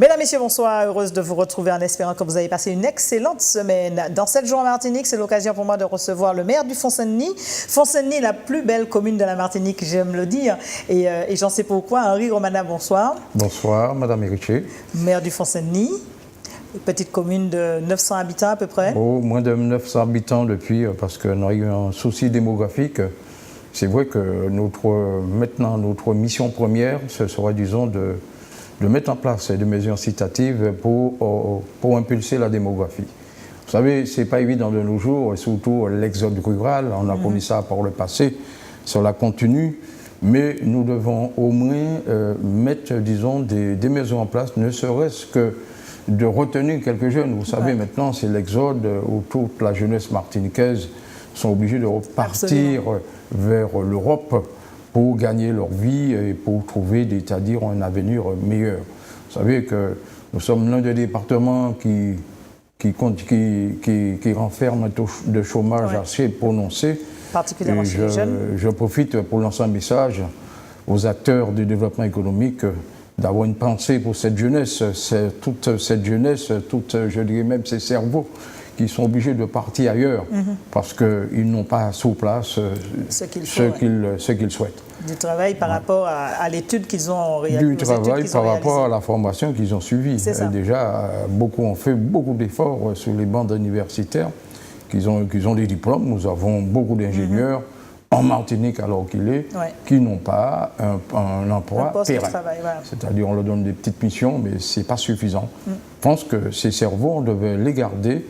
Mesdames, Messieurs, bonsoir. Heureuse de vous retrouver en espérant que vous avez passé une excellente semaine. Dans 7 jours en Martinique, c'est l'occasion pour moi de recevoir le maire du Font-Saint-Denis. Font-Saint-Denis, la plus belle commune de la Martinique, j'aime le dire. Et j'en sais pourquoi. Henri Romana, bonsoir. Bonsoir, Madame Héritier. Maire du Font-Saint-Denis. Petite commune de 900 habitants à peu près. Oh, moins de 900 habitants depuis, parce qu'on a eu un souci démographique. C'est vrai que maintenant, notre mission première, ce sera, disons, de mettre en place des mesures incitatives pour impulser la démographie. Vous savez, ce n'est pas évident de nos jours, et surtout l'exode rural, on a connu ça par le passé, cela continue, mais nous devons au moins mettre, disons, des mesures en place, ne serait-ce que de retenir quelques jeunes. Vous savez, maintenant, c'est l'exode où toute la jeunesse martiniquaise sont obligés de repartir vers l'Europe pour gagner leur vie et pour trouver, c'est-à-dire un avenir meilleur. Vous savez que nous sommes l'un des départements qui renferme un taux de chômage assez prononcé. Particulièrement chez les jeunes. Je profite pour lancer un message aux acteurs du développement économique d'avoir une pensée pour cette jeunesse, toute cette jeunesse, je dirais même ces cerveaux qui sont obligés de partir ailleurs parce qu'ils n'ont pas sur place ce qu'ils souhaitent. Du travail par rapport à l'étude qu'ils ont réalisée. Du travail par rapport à la formation qu'ils ont suivie. Déjà, beaucoup ont fait beaucoup d'efforts sur les bancs universitaires, qu'ils ont des diplômes. Nous avons beaucoup d'ingénieurs en Martinique alors qu'il est, qui n'ont pas un emploi pérenne. C'est-à-dire on leur donne des petites missions, mais ce n'est pas suffisant. Je pense que ces cerveaux, on devait les garder,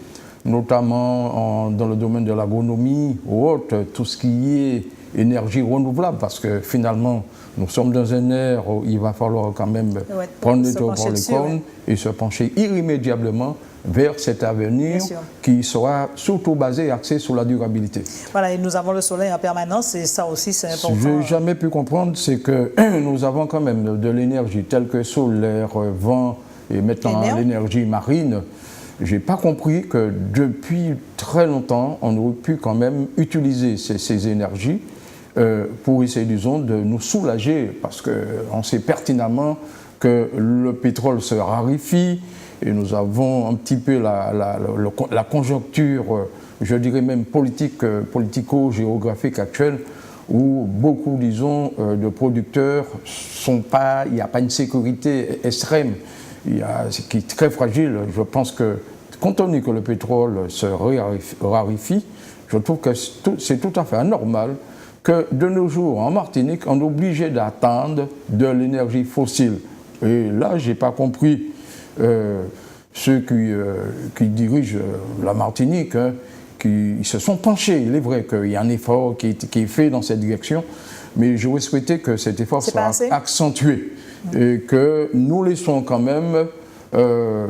notamment dans le domaine de l'agronomie ou autre, tout ce qui est énergie renouvelable, parce que finalement, nous sommes dans un ère où il va falloir quand même prendre le taureau par les cornes et se pencher irrémédiablement vers cet avenir qui sera surtout basé et axé sur la durabilité. Voilà, et nous avons le soleil en permanence et ça aussi c'est important. Ce que je n'ai jamais pu comprendre, c'est que nous avons quand même de l'énergie telle que solaire, vent et maintenant l'énergie marine. Je n'ai pas compris que depuis très longtemps, on aurait pu quand même utiliser ces énergies pour essayer, disons, de nous soulager, parce qu'on sait pertinemment que le pétrole se raréfie et nous avons un petit peu la conjoncture, je dirais même politico-géographique actuelle, où beaucoup, disons, de producteurs il n'y a pas une sécurité extrême. Qui est très fragile. Je pense que, compte tenu que le pétrole se raréfie, je trouve que c'est tout à fait anormal que de nos jours, en Martinique, on est obligé d'attendre de l'énergie fossile. Et là, je n'ai pas compris ceux qui dirigent la Martinique, qui se sont penchés. Il est vrai qu'il y a un effort qui est fait dans cette direction, mais j'aurais souhaité que cet effort soit accentué. Et que nous laissons quand même un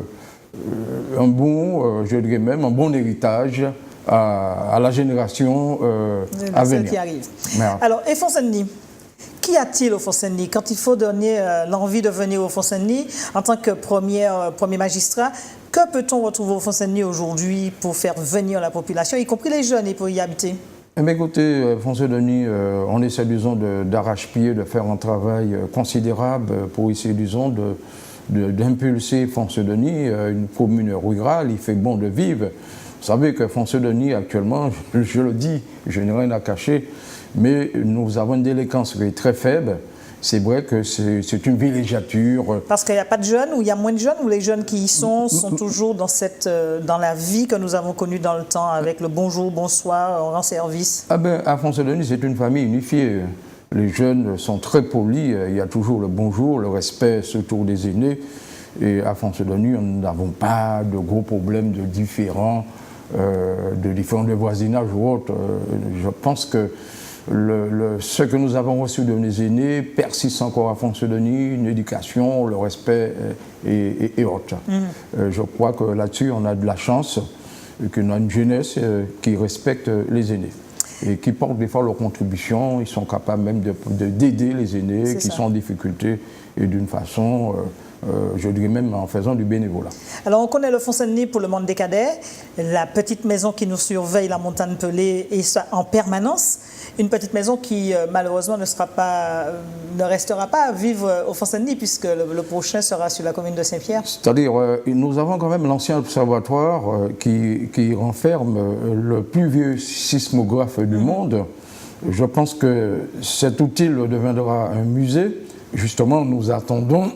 bon héritage à la génération à venir. Qui arrive. Alors, et Font-Saint-Denis, qu'y a-t-il au Font-Saint-Denis? Quand il faut donner l'envie de venir au Font-Saint-Denis en tant que premier magistrat, que peut-on retrouver au Font-Saint-Denis aujourd'hui pour faire venir la population, y compris les jeunes, et pour y habiter? Eh bien, écoutez, Font-Saint-Denis, on essaie, disons, d'arrache-pied, de faire un travail considérable pour essayer, disons, d'impulser Font-Saint-Denis, une commune rurale, il fait bon de vivre. Vous savez que Font-Saint-Denis, actuellement, je le dis, je n'ai rien à cacher, mais nous avons une délinquance qui est très faible. C'est vrai que c'est une villégiature. Parce qu'il n'y a pas de jeunes, ou il y a moins de jeunes, ou les jeunes qui y sont toujours dans la vie que nous avons connue dans le temps, avec le bonjour, bonsoir, on rend service? À Font-Saint-Denis, c'est une famille unifiée. Les jeunes sont très polis, il y a toujours le bonjour, le respect, surtout des aînés. Et à Font-Saint-Denis, nous n'avons pas de gros problèmes de différents de voisinage ou autre. Je pense que ce que nous avons reçu de nos aînés persiste encore à Font-Saint-Denis, une éducation, le respect et autres. Je crois que là-dessus, on a de la chance, qu'on a une jeunesse qui respecte les aînés et qui portent des fois leurs contributions. Ils sont capables même d'aider les aînés qui sont en difficulté et d'une façon je dirais même en faisant du bénévolat. Alors on connaît le Font-Saint-Denis pour le Monde-des-Cadets, la petite maison qui nous surveille, la montagne Pelée, et ça en permanence. une petite maison qui malheureusement ne restera pas à vivre au Font-Saint-Denis puisque le prochain sera sur la commune de Saint-Pierre. C'est-à-dire, nous avons quand même l'ancien observatoire qui renferme le plus vieux sismographe du monde. Je pense que cet outil deviendra un musée. Justement, nous attendons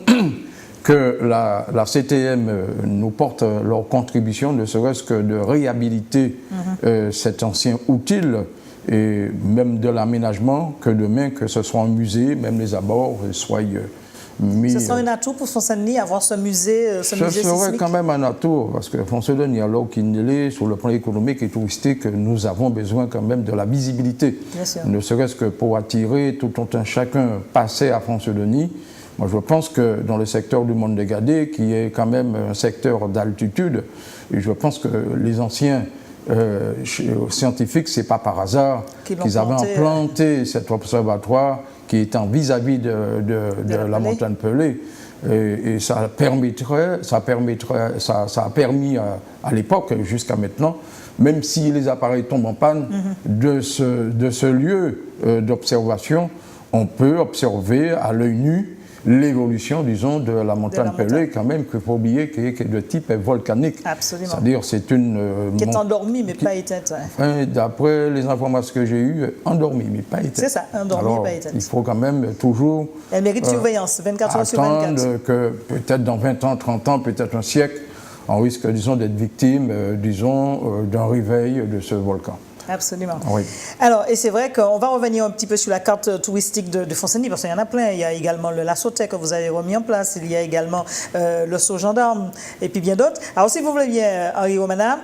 que la CTM nous porte leur contribution, ne serait-ce que de réhabiliter cet ancien outil et même de l'aménagement, que demain, que ce soit un musée, même les abords soient mis. Ce sera un atout pour Font-Saint-Denis, avoir ce musée sismique. Ce serait quand même un atout, parce que Font-Saint-Denis, alors qu'il est sur le plan économique et touristique, nous avons besoin quand même de la visibilité. Ne serait-ce que pour attirer tout un chacun passer à Font-Saint-Denis. Moi, je pense que dans le secteur du Monde des Gadés, qui est quand même un secteur d'altitude, et je pense que les anciens scientifiques, ce n'est pas par hasard qu'ils avaient implanté cet observatoire qui est en vis-à-vis de la montagne Pelée. Et ça a permis à l'époque, jusqu'à maintenant, même si les appareils tombent en panne, de ce lieu d'observation, on peut observer à l'œil nu l'évolution, disons, de la montagne Pelée, quand même, qu'il faut oublier, qui est de type volcanique. Absolument. C'est-à-dire, c'est une... qui est endormie, mais pas éteinte. D'après les informations que j'ai eues, endormie, mais pas éteinte. C'est ça, endormie, mais pas éteinte. Il faut quand même toujours... Elle mérite surveillance, 24 heures sur 24. Attendre que peut-être dans 20 ans, 30 ans, peut-être un siècle, on risque, disons, d'être victime, disons, d'un réveil de ce volcan. Absolument. Oui. Alors, et c'est vrai qu'on va revenir un petit peu sur la carte touristique de Font-Saint-Denis, parce qu'il y en a plein. Il y a également le Lassotet que vous avez remis en place, il y a également le Saut Gendarme, et puis bien d'autres. Alors, si vous voulez bien, Henri Romana,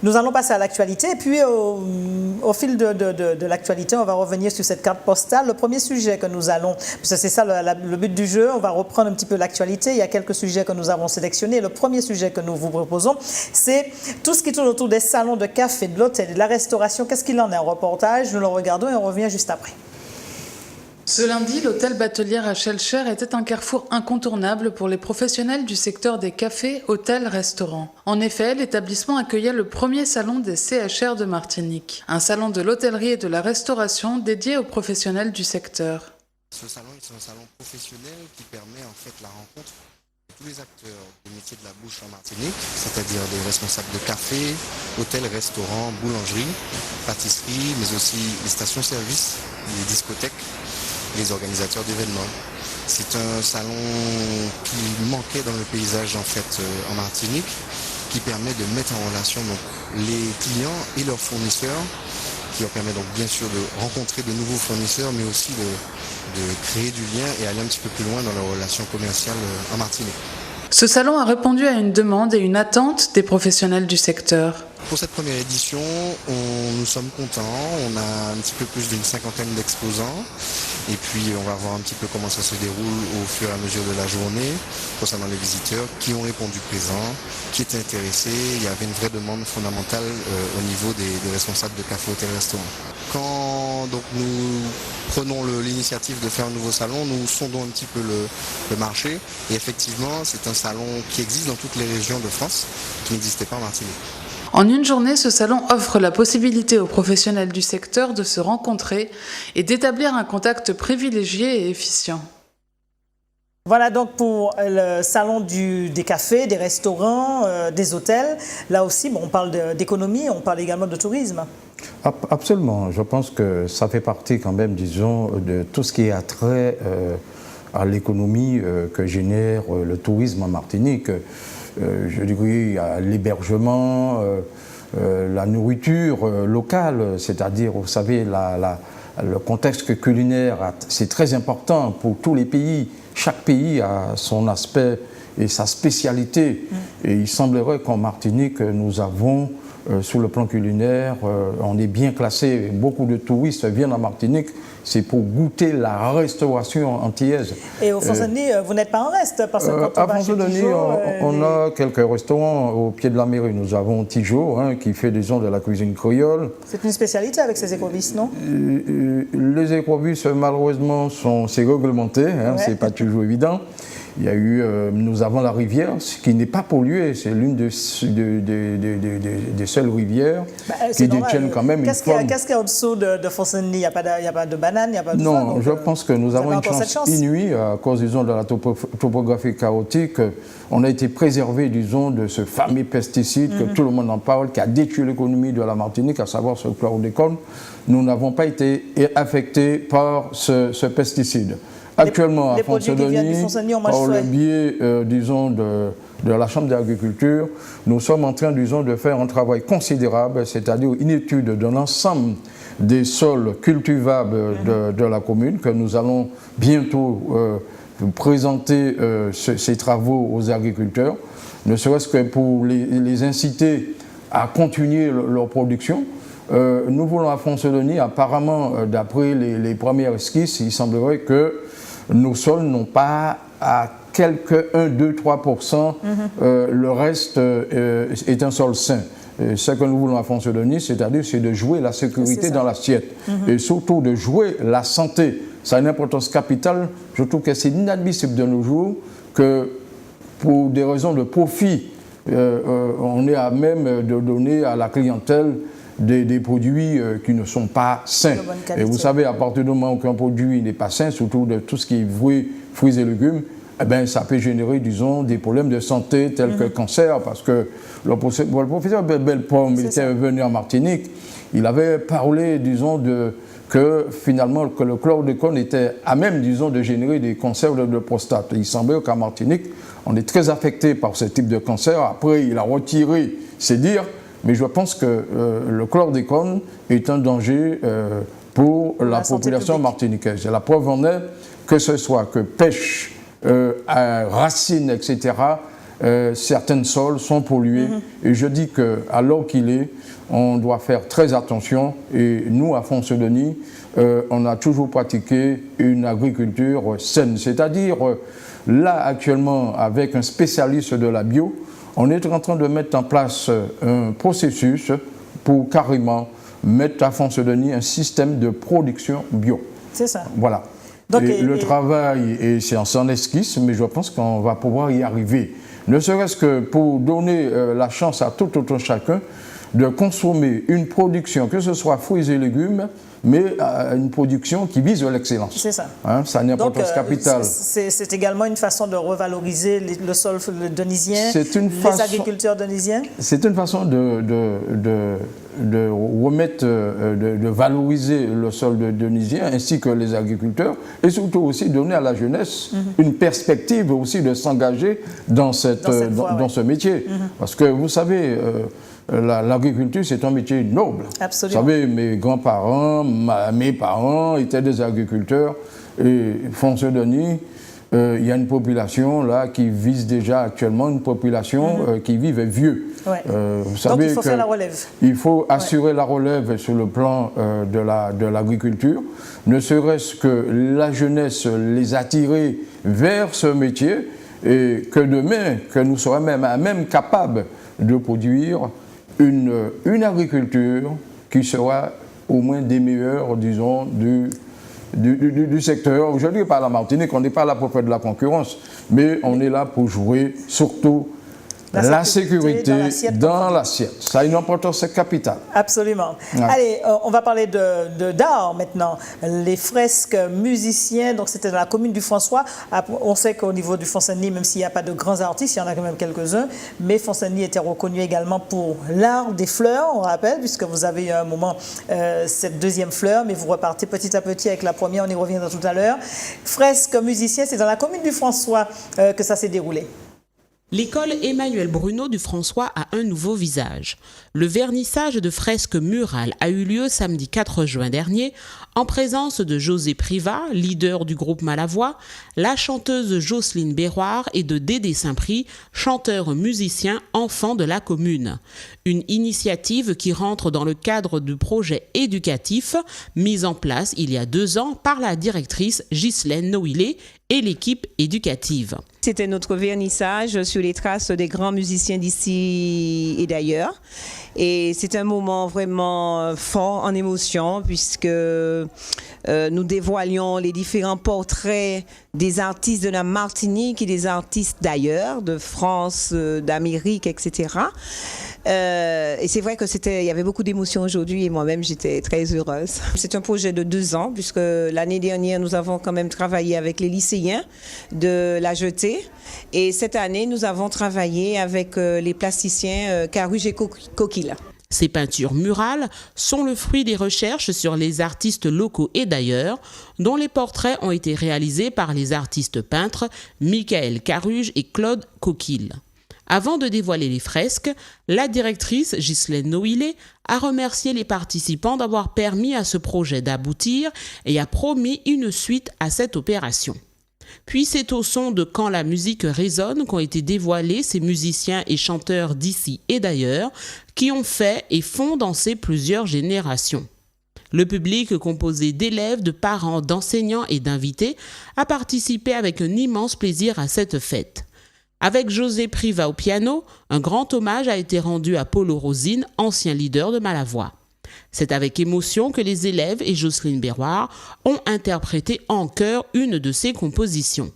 nous allons passer à l'actualité, et puis au fil de l'actualité, on va revenir sur cette carte postale. Le premier sujet que nous allons, parce que c'est ça le but du jeu, on va reprendre un petit peu l'actualité. Il y a quelques sujets que nous avons sélectionnés. Le premier sujet que nous vous proposons, c'est tout ce qui tourne autour des salons de café, de l'hôtel et de la restauration. Qu'est-ce qu'il en est en reportage? Nous le regardons et on revient juste après. Ce lundi, l'hôtel Batelière à Schellcher était un carrefour incontournable pour les professionnels du secteur des cafés, hôtels, restaurants. En effet, l'établissement accueillait le premier salon des CHR de Martinique, un salon de l'hôtellerie et de la restauration dédié aux professionnels du secteur. Ce salon est un salon professionnel qui permet en fait la rencontre de tous les acteurs des métiers de la bouche en Martinique, c'est-à-dire des responsables de café, hôtels, restaurants, boulangeries, pâtisseries, mais aussi les stations-service, les discothèques, les organisateurs d'événements. C'est un salon qui manquait dans le paysage en fait en Martinique, qui permet de mettre en relation donc, les clients et leurs fournisseurs, qui leur permet donc bien sûr de rencontrer de nouveaux fournisseurs, mais aussi de créer du lien et aller un petit peu plus loin dans leurs relations commerciales en Martinique. Ce salon a répondu à une demande et une attente des professionnels du secteur. Pour cette première édition, nous sommes contents. On a un petit peu plus d'une 50aine d'exposants. Et puis, on va voir un petit peu comment ça se déroule au fur et à mesure de la journée, concernant les visiteurs qui ont répondu présent, qui étaient intéressés. Il y avait une vraie demande fondamentale au niveau des responsables de café, hôtel, restaurant. Quand donc, nous prenons l'initiative de faire un nouveau salon, nous sondons un petit peu le marché. Et effectivement, c'est un salon qui existe dans toutes les régions de France, qui n'existait pas en Martinique. En une journée, ce salon offre la possibilité aux professionnels du secteur de se rencontrer et d'établir un contact privilégié et efficient. Voilà donc pour le salon des cafés, des restaurants, des hôtels. Là aussi, on parle d'économie, on parle également de tourisme. Absolument. Je pense que ça fait partie quand même, disons, de tout ce qui a trait à l'économie que génère le tourisme en Martinique. Je dirais à l'hébergement, la nourriture locale, c'est-à-dire, vous savez, le contexte culinaire, c'est très important pour tous les pays. Chaque pays a son aspect et sa spécialité. Et il semblerait qu'en Martinique, nous avons, sur le plan culinaire, on est bien classé. Beaucoup de touristes viennent en Martinique. C'est pour goûter la restauration antillaise. Et au Font-Saint-Denis, vous n'êtes pas en reste parce que quand on va chez Tijo, on a quelques restaurants au pied de la mairie. Nous avons Tijo, qui fait disons de la cuisine créole. C'est une spécialité avec ces écrevisses, non? Les écrevisses, malheureusement, c'est réglementé, c'est pas toujours évident. Il y a eu, nous avons la rivière, qui n'est pas polluée, c'est l'une des seules rivières qui détiennent quand même une forme. Qu'est-ce qu'il y a au-dessous de Fontaine-Saint-Denis? Il n'y a pas de bananes, il n'y a pas de Non, je pense que nous avons une chance inouïe à cause, disons, de la topographie chaotique. On a été préservé, disons, de ce fameux pesticide que tout le monde en parle, qui a détruit l'économie de la Martinique, à savoir ce chlordécone. Nous n'avons pas été affectés par ce pesticide. Actuellement, à Fontaine-Saint-Denis, par le biais, disons, de la Chambre d'agriculture, nous sommes en train, disons, de faire un travail considérable, c'est-à-dire une étude de l'ensemble des sols cultivables de la commune, que nous allons bientôt présenter ces travaux aux agriculteurs, ne serait-ce que pour les inciter à continuer leur production. Nous voulons à Fontaine-Saint-Denis, apparemment, d'après les premières esquisses, il semblerait que nos sols n'ont pas à quelques 1, 2, 3%, le reste est un sol sain. Ce que nous voulons à Fontaine-Saint-Denis, c'est-à-dire, c'est de jouer la sécurité dans l'assiette et surtout de jouer la santé. Ça a une importance capitale. Je trouve que c'est inadmissible de nos jours que, pour des raisons de profit, on est à même de donner à la clientèle des produits qui ne sont pas sains. Et vous savez, à partir du moment où un produit n'est pas sain, surtout de tout ce qui est fruits et légumes, eh bien, ça peut générer, disons, des problèmes de santé tels que cancer, parce que le professeur Bellepomme, il était venu en Martinique, il avait parlé, disons, que finalement que le chlordécone était à même, disons, de générer des cancers de prostate. Et il semblait qu'en Martinique, on est très affecté par ce type de cancer. Après, il a retiré, c'est dire, mais je pense que le chlordécone est un danger pour la population martiniquaise. Et la preuve en est que ce soit que pêche, racines, etc., certains sols sont pollués. Et je dis qu'à l'heure qu'il est, on doit faire très attention. Et nous, à Fontaine-Saint-Denis, on a toujours pratiqué une agriculture saine. C'est-à-dire, là, actuellement, avec un spécialiste de la bio, on est en train de mettre en place un processus pour carrément mettre à Fontaine-Saint-Denis un système de production bio. C'est ça. Voilà. Donc, le travail, c'est en esquisse, mais je pense qu'on va pouvoir y arriver. Ne serait-ce que pour donner la chance à tout un chacun de consommer une production, que ce soit fruits et légumes, mais une production qui vise l'excellence. C'est ça. Hein, ça a une importance capitale. C'est également une façon de revaloriser le sol denisien, les agriculteurs denisiens. C'est une façon de remettre, de valoriser le sol denisien ainsi que les agriculteurs et surtout aussi donner à la jeunesse une perspective aussi de s'engager dans ce métier. Parce que vous savez, l'agriculture, c'est un métier noble. Absolument. Vous savez, mes grands-parents, mes parents étaient des agriculteurs. Et Fontaine-Saint-Denis, il y a une population là qui vise déjà actuellement une population qui vit vieux. Ouais. Vous savez. Donc il faut faire la relève. Il faut assurer la relève sur le plan de l'agriculture, ne serait-ce que la jeunesse les attirer vers ce métier et que demain, que nous serons même capables de produire une agriculture qui sera au moins des meilleures, disons, du secteur. Aujourd'hui, par la Martinique, on n'est pas là pour faire de la concurrence, mais on est là pour jouer surtout la sécurité dans l'assiette. Ça a une importance capitale. Absolument. Ouais. Allez, on va parler d'art maintenant. Les fresques musiciens, donc c'était dans la commune du François. On sait qu'au niveau du Fontaine-Saint-Denis, même s'il n'y a pas de grands artistes, il y en a quand même quelques-uns, mais Fontaine-Saint-Denis était reconnu également pour l'art des fleurs, on rappelle, puisque vous avez eu un moment cette deuxième fleur, mais vous repartez petit à petit avec la première, on y reviendra tout à l'heure. Fresques musiciens, c'est dans la commune du François que ça s'est déroulé. L'école Emmanuel Bruno du François a un nouveau visage. Le vernissage de fresques murales a eu lieu samedi 4 juin dernier en présence de José Privat, leader du groupe Malavoie, la chanteuse Jocelyne Béroir et de Dédé Saint-Prix, chanteur-musicien enfant de la commune. Une initiative qui rentre dans le cadre du projet éducatif mis en place il y a 2 ans par la directrice Ghislaine Noïlé et l'équipe éducative. C'était notre vernissage sur les traces des grands musiciens d'ici et d'ailleurs. Et c'est un moment vraiment fort en émotion puisque nous dévoilions les différents portraits des artistes de la Martinique et des artistes d'ailleurs, de France, d'Amérique, etc. Et c'est vrai il y avait beaucoup d'émotions aujourd'hui et moi-même j'étais très heureuse. C'est un projet de 2 ans puisque l'année dernière nous avons quand même travaillé avec les lycéens de la Jetée et cette année nous avons travaillé avec les plasticiens Caruge et Coquille. Ces peintures murales sont le fruit des recherches sur les artistes locaux et d'ailleurs, dont les portraits ont été réalisés par les artistes peintres Michael Caruge et Claude Coquille. Avant de dévoiler les fresques, la directrice Ghislaine Noïlé a remercié les participants d'avoir permis à ce projet d'aboutir et a promis une suite à cette opération. Puis c'est au son de Quand la musique résonne qu'ont été dévoilés ces musiciens et chanteurs d'ici et d'ailleurs qui ont fait et font danser plusieurs générations. Le public, composé d'élèves, de parents, d'enseignants et d'invités, a participé avec un immense plaisir à cette fête. Avec José Priva au piano, un grand hommage a été rendu à Paulo Rosine, ancien leader de Malavoie. C'est avec émotion que les élèves et Jocelyne Berroir ont interprété en chœur une de ses compositions.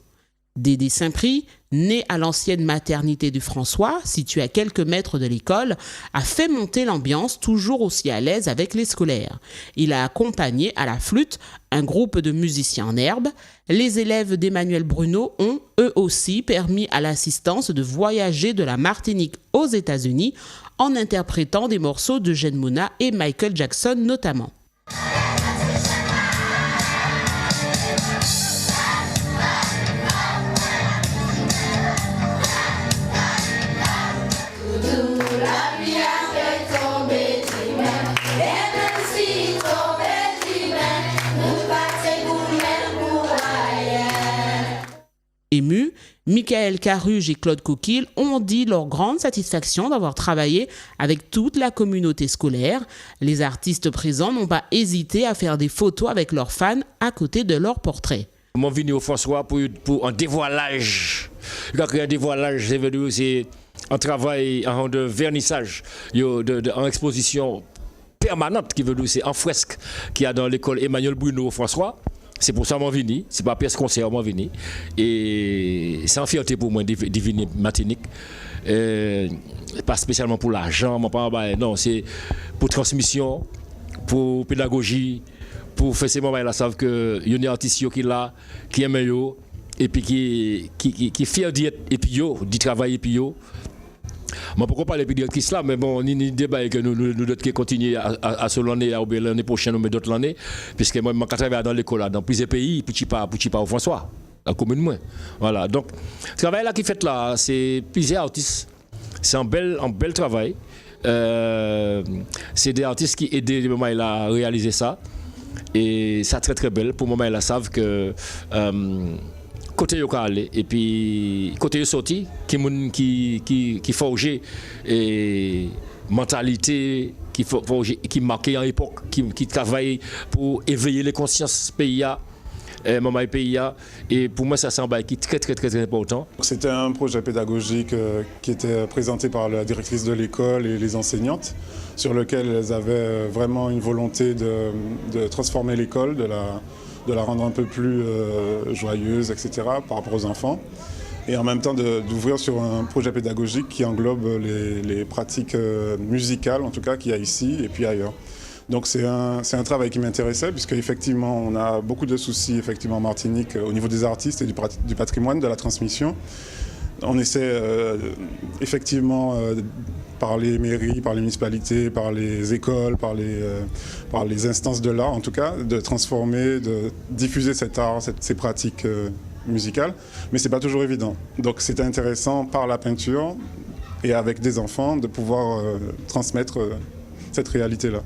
Dédé Saint-Prix, né à l'ancienne maternité du François, située à quelques mètres de l'école, a fait monter l'ambiance toujours aussi à l'aise avec les scolaires. Il a accompagné à la flûte un groupe de musiciens en herbe. Les élèves d'Emmanuel Bruno ont, eux aussi, permis à l'assistance de voyager de la Martinique aux États-Unis en interprétant des morceaux de Jeanne Mouna et Michael Jackson notamment. Émus, Michael Caruge et Claude Coquille ont dit leur grande satisfaction d'avoir travaillé avec toute la communauté scolaire. Les artistes présents n'ont pas hésité à faire des photos avec leurs fans à côté de leurs portraits. Je suis venu au François pour un dévoilage. Un dévoilage, c'est un travail de vernissage, en exposition permanente, qui veut dire c'est en fresque qu'il y a dans l'école Emmanuel Bruno au François. C'est pour ça que je suis venu, c'est pas pièce concert, je suis venu. Et c'est une fierté pour moi de venir Martinique. Pas spécialement pour l'argent, non, c'est pour transmission, pour pédagogie, pour faire ces moments-là, savent que il y a des artistes qui là, qui aiment yo, et puis qui fier d'y être, et puis d'y travailler, et puis yo. Moi, pourquoi parler de directrice là, mais bon, ni débat que nous d'autres qui continuer à se l'année, l'année prochaine, mais d'autres l'année, puisque moi, je travaille dans l'école, dans plusieurs pays, puis pas au François, la commune moins. Voilà, donc, le travail là qui fait là, c'est plusieurs artistes, c'est un bel travail. C'est des artistes qui aident le moment à réaliser ça, et ça très très belle. Pour le moment, ils savent que côté yo aller et puis côté yo sorti qui forger et mentalité qui marqué en époque qui travaille pour éveiller les consciences pays et pour moi ça c'est un bail qui est très important. C'était un projet pédagogique qui était présenté par la directrice de l'école et les enseignantes, sur lequel elles avaient vraiment une volonté de transformer l'école, de la rendre un peu plus joyeuse, etc., par rapport aux enfants. Et en même temps d'ouvrir sur un projet pédagogique qui englobe les pratiques musicales, en tout cas, qu'il y a ici et puis ailleurs. Donc c'est un travail qui m'intéressait, puisque effectivement on a beaucoup de soucis effectivement en Martinique au niveau des artistes et du patrimoine, de la transmission. On essaie effectivement par les mairies, par les municipalités, par les écoles, par les instances de l'art en tout cas, de transformer, de diffuser cet art, ces pratiques musicales, mais c'est pas toujours évident. Donc c'était intéressant par la peinture et avec des enfants de pouvoir transmettre cette réalité-là.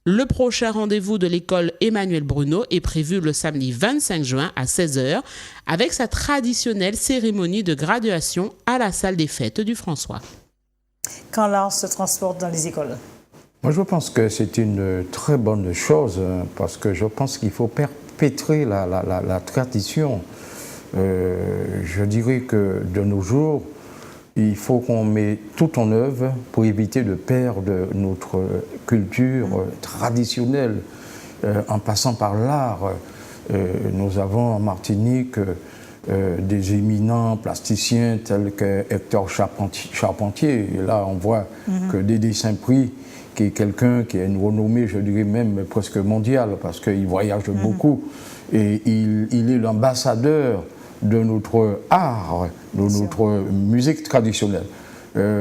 Le prochain rendez-vous de l'école Emmanuel Bruno est prévu le samedi 25 juin à 16h avec sa traditionnelle cérémonie de graduation à la salle des fêtes du François. Quand l'art se transporte dans les écoles? Moi, je pense que c'est une très bonne chose parce que je pense qu'il faut perpétrer la tradition Je dirais que de nos jours, il faut qu'on mette tout en œuvre pour éviter de perdre notre culture traditionnelle en passant par l'art. Nous avons en Martinique des éminents plasticiens tels que Hector Charpentier. Et là, on voit que Dédé Saint-Prix, qui est quelqu'un qui a une renommée, je dirais même presque mondiale, parce qu'il voyage beaucoup. Et il est l'ambassadeur de notre art, de notre musique traditionnelle.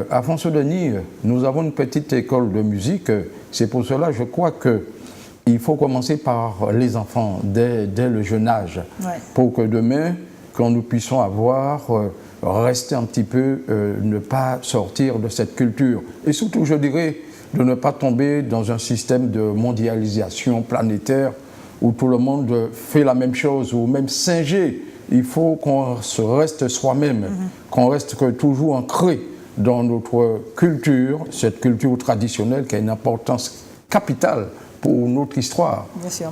À François-Denis, nous avons une petite école de musique. C'est pour cela, je crois qu'il faut commencer par les enfants dès le jeune âge, pour que demain, quand nous puissions rester un petit peu, ne pas sortir de cette culture. Et surtout, je dirais, de ne pas tomber dans un système de mondialisation planétaire où tout le monde fait la même chose, ou même singé. Il faut qu'on se reste soi-même, qu'on reste toujours ancré dans notre culture, cette culture traditionnelle qui a une importance capitale pour notre histoire. Bien sûr.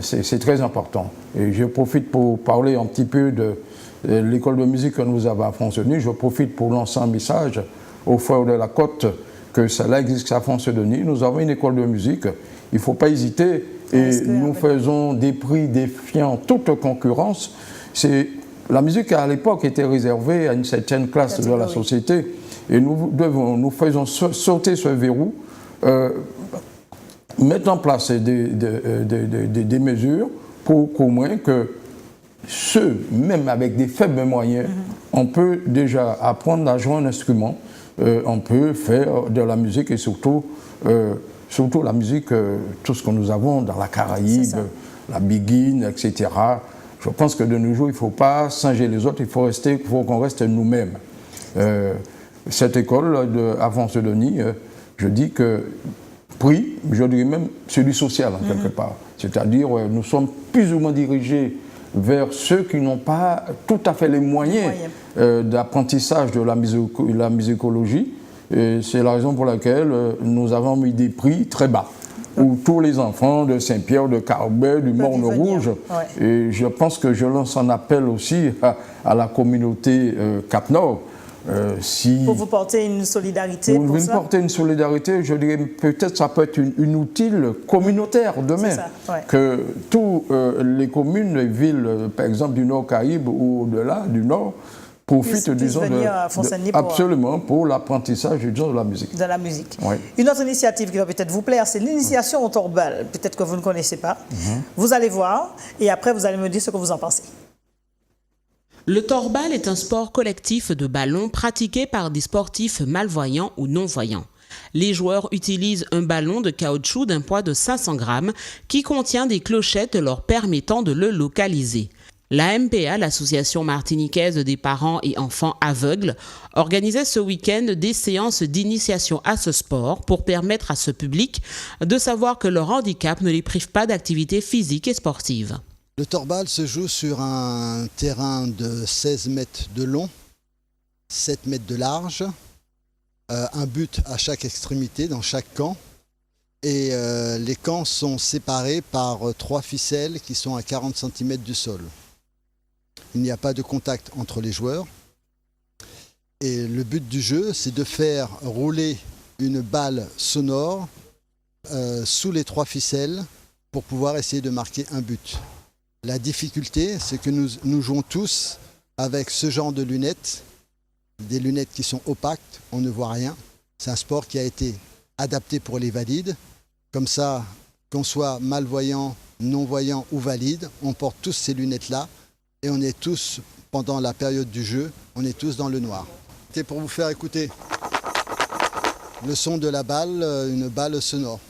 C'est très important. Et je profite pour parler un petit peu de l'école de musique que nous avons à France-Denis. Je profite pour lancer un message aux frères de la Côte que cela existe à France-Denis. Nous avons une école de musique. Il ne faut pas hésiter. Et nous faisons des prix défiant toute concurrence. La musique à l'époque était réservée à une certaine classe de la société. Et nous faisons sauter ce verrou, mettre en place des mesures pour qu'au moins que ceux, même avec des faibles moyens, on peut déjà apprendre à jouer un instrument, on peut faire de la musique et surtout la musique, tout ce que nous avons dans la Caraïbe, la biguine, etc. Je pense que de nos jours, il ne faut pas singer les autres, il faut qu'on reste nous-mêmes. Cette école à France-Denis, je dis que prix, je dirais même celui social, en quelque part. C'est-à-dire, nous sommes plus ou moins dirigés vers ceux qui n'ont pas tout à fait les moyens d'apprentissage de la musicologie. C'est la raison pour laquelle nous avons mis des prix très bas, où tous les enfants de Saint-Pierre, de Carbet, du Morne-Rouge, et je pense que je lance un appel aussi à la communauté Cap-Nord. Pour vous porter une solidarité pour ça. Porter une solidarité, je dirais peut-être ça peut être une outile communautaire demain. Que tous les communes, les villes, par exemple du Nord Caraïbe ou au-delà du Nord, profitent, disons, pour l'apprentissage, disons, de la musique. De la musique. Une autre initiative qui va peut-être vous plaire, c'est l'initiation au torbal. Peut-être que vous ne connaissez pas. Vous allez voir et après vous allez me dire ce que vous en pensez. Le torbal est un sport collectif de ballon pratiqué par des sportifs malvoyants ou non-voyants. Les joueurs utilisent un ballon de caoutchouc d'un poids de 500 grammes qui contient des clochettes leur permettant de le localiser. La MPA, l'association martiniquaise des parents et enfants aveugles, organisait ce week-end des séances d'initiation à ce sport pour permettre à ce public de savoir que leur handicap ne les prive pas d'activité physique et sportive. Le torbal se joue sur un terrain de 16 mètres de long, 7 mètres de large, un but à chaque extrémité dans chaque camp. Et les camps sont séparés par 3 ficelles qui sont à 40 cm du sol. Il n'y a pas de contact entre les joueurs. Et le but du jeu, c'est de faire rouler une balle sonore sous les 3 ficelles pour pouvoir essayer de marquer un but. La difficulté, c'est que nous jouons tous avec ce genre de lunettes, des lunettes qui sont opaques, on ne voit rien. C'est un sport qui a été adapté pour les valides. Comme ça, qu'on soit malvoyant, non-voyant ou valide, on porte tous ces lunettes-là et on est tous, pendant la période du jeu, on est tous dans le noir. C'est pour vous faire écouter le son de la balle, une balle sonore.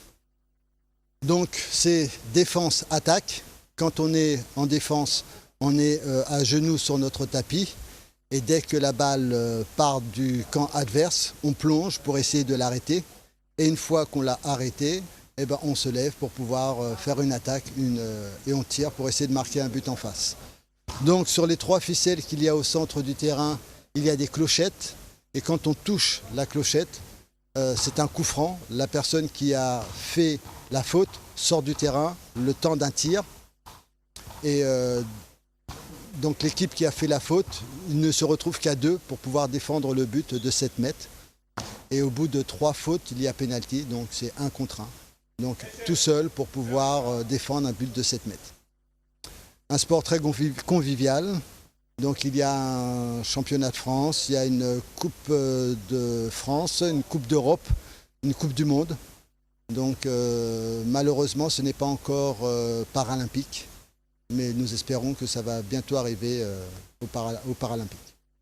Donc c'est défense-attaque. Quand on est en défense, on est à genoux sur notre tapis et dès que la balle part du camp adverse, on plonge pour essayer de l'arrêter. Et une fois qu'on l'a arrêté, eh ben, on se lève pour pouvoir faire une attaque et on tire pour essayer de marquer un but en face. Donc sur les 3 ficelles qu'il y a au centre du terrain, il y a des clochettes et quand on touche la clochette, c'est un coup franc. La personne qui a fait la faute sort du terrain le temps d'un tir. Et Donc l'équipe qui a fait la faute, il ne se retrouve qu'à 2 pour pouvoir défendre le but de 7 mètres. Et au bout de 3 fautes, il y a pénalty, donc c'est 1 contre 1. Donc tout seul pour pouvoir défendre un but de 7 mètres. Un sport très convivial. Donc il y a un championnat de France, il y a une coupe de France, une coupe d'Europe, une coupe du monde. Donc malheureusement ce n'est pas encore paralympique, mais nous espérons que ça va bientôt arriver aux Paralympiques.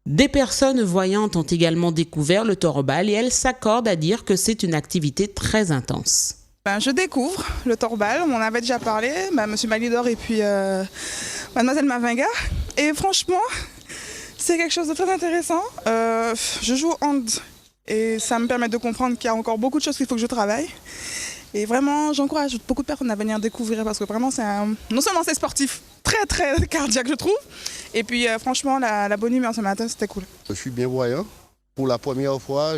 Des personnes voyantes ont également découvert le torbal et elles s'accordent à dire que c'est une activité très intense. Je découvre le torbal, on en avait déjà parlé, Monsieur Malidor et puis Mademoiselle Mavinga. Et franchement, c'est quelque chose de très intéressant. Je joue au hand et ça me permet de comprendre qu'il y a encore beaucoup de choses qu'il faut que je travaille. Et vraiment, j'encourage beaucoup de personnes à venir découvrir parce que vraiment, non seulement c'est sportif, très très cardiaque je trouve, et puis franchement, la bonne humeur ce matin, c'était cool. Je suis bien voyant. Pour la première fois,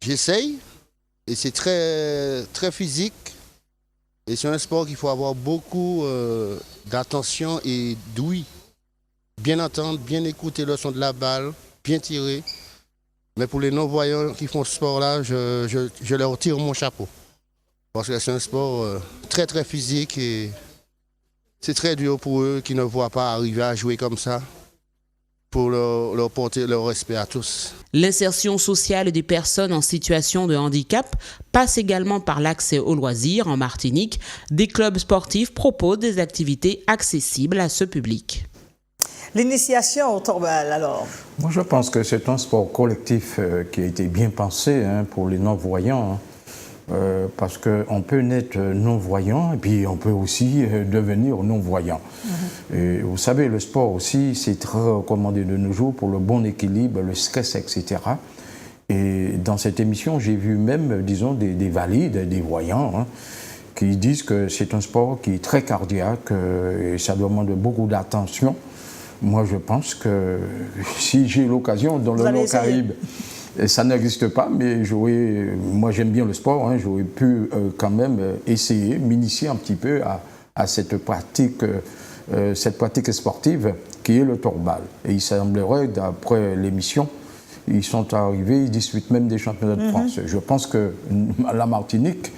j'essaye. Et c'est très, très physique. Et c'est un sport qu'il faut avoir beaucoup d'attention et d'ouïe. Bien entendre, bien écouter le son de la balle, bien tirer. Mais pour les non-voyants qui font ce sport-là, je leur tire mon chapeau. Parce que c'est un sport très, très physique et c'est très dur pour eux qui ne voient pas arriver à jouer comme ça. Pour leur porter leur respect à tous. L'insertion sociale des personnes en situation de handicap passe également par l'accès aux loisirs. En Martinique, des clubs sportifs proposent des activités accessibles à ce public. L'initiation au torbal, alors? Moi, je pense que c'est un sport collectif qui a été bien pensé pour les non-voyants. Parce qu'on peut naître non-voyant et puis on peut aussi devenir non-voyant. Et vous savez, le sport aussi, c'est très recommandé de nos jours pour le bon équilibre, le stress, etc. Et dans cette émission, j'ai vu même, disons, des valides, des voyants, qui disent que c'est un sport qui est très cardiaque et ça demande beaucoup d'attention. Moi, je pense que si j'ai l'occasion dans le Nord-Caraïbe, et ça n'existe pas, mais moi j'aime bien le sport, j'aurais pu quand même essayer, m'initier un petit peu à cette pratique sportive qui est le torbal. Et il semblerait, d'après l'émission, ils sont arrivés, ils disputent même des championnats de France. Je pense que la Martinique,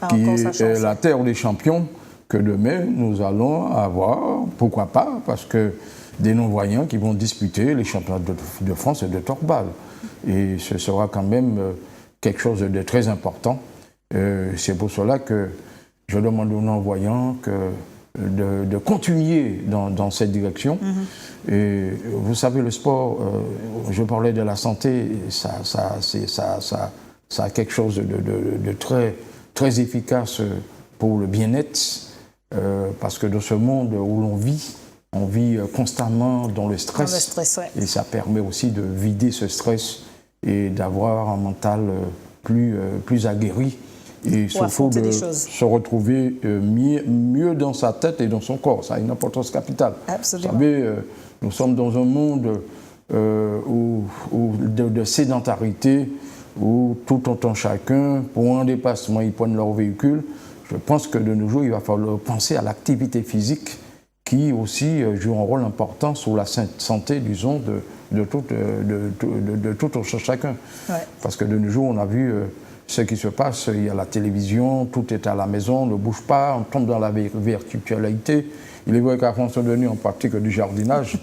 qui est la terre des champions, que demain nous allons avoir, pourquoi pas, parce que des non-voyants qui vont disputer les championnats de France de torbal. Et ce sera quand même quelque chose de très important. C'est pour cela que je demande aux non-voyants de continuer dans cette direction. Et vous savez, le sport, je parlais de la santé, ça a quelque chose de très, très efficace pour le bien-être, parce que dans ce monde où l'on vit, on vit constamment dans le stress. Dans le stress, ouais. Et ça permet aussi de vider ce stress et d'avoir un mental plus aguerri et surtout de se retrouver mieux dans sa tête et dans son corps. Ça a une importance capitale. Absolument. Vous savez, nous sommes dans un monde de sédentarité où tout un temps chacun, pour un dépassement, ils prennent leur véhicule. Je pense que de nos jours, il va falloir penser à l'activité physique qui aussi joue un rôle important sur la santé, disons, de tout un chacun. Ouais. Parce que de nos jours, on a vu ce qui se passe, il y a la télévision, tout est à la maison, on ne bouge pas, on tombe dans la virtualité. Il est vrai qu'à François-Denis, on pratique du jardinage.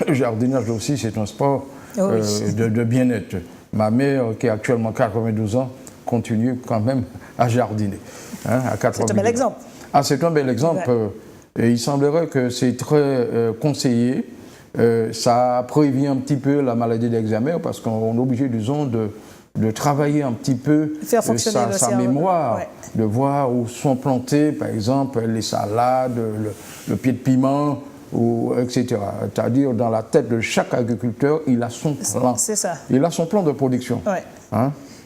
Le jardinage aussi, c'est un sport de bien-être. Ma mère, qui a actuellement 92 ans, continue quand même à jardiner. À 92 ans. C'est un bel exemple. Ah, c'est un bel exemple. Ouais. Et il semblerait que c'est très conseillé. Ça prévient un petit peu la maladie d'Alzheimer parce qu'on est obligé, disons, de travailler un petit peu sa mémoire, de voir où sont plantées, par exemple, les salades, le pied de piment, etc. C'est-à-dire, dans la tête de chaque agriculteur, il a son plan. C'est ça. Il a son plan de production. Ouais.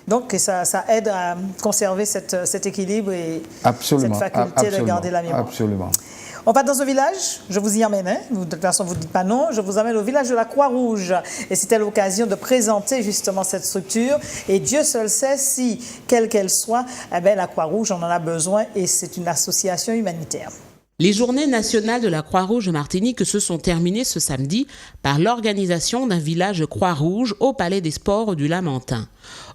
Donc, ça aide à conserver cet équilibre et cette faculté de garder la mémoire. Absolument. On va dans un village, je vous y emmène, de toute façon vous ne dites pas non, je vous emmène au village de la Croix-Rouge. Et c'était l'occasion de présenter justement cette structure. Et Dieu seul sait si, quelle qu'elle soit, la Croix-Rouge, on en a besoin et c'est une association humanitaire. Les journées nationales de la Croix-Rouge Martinique se sont terminées ce samedi par l'organisation d'un village Croix-Rouge au Palais des Sports du Lamentin.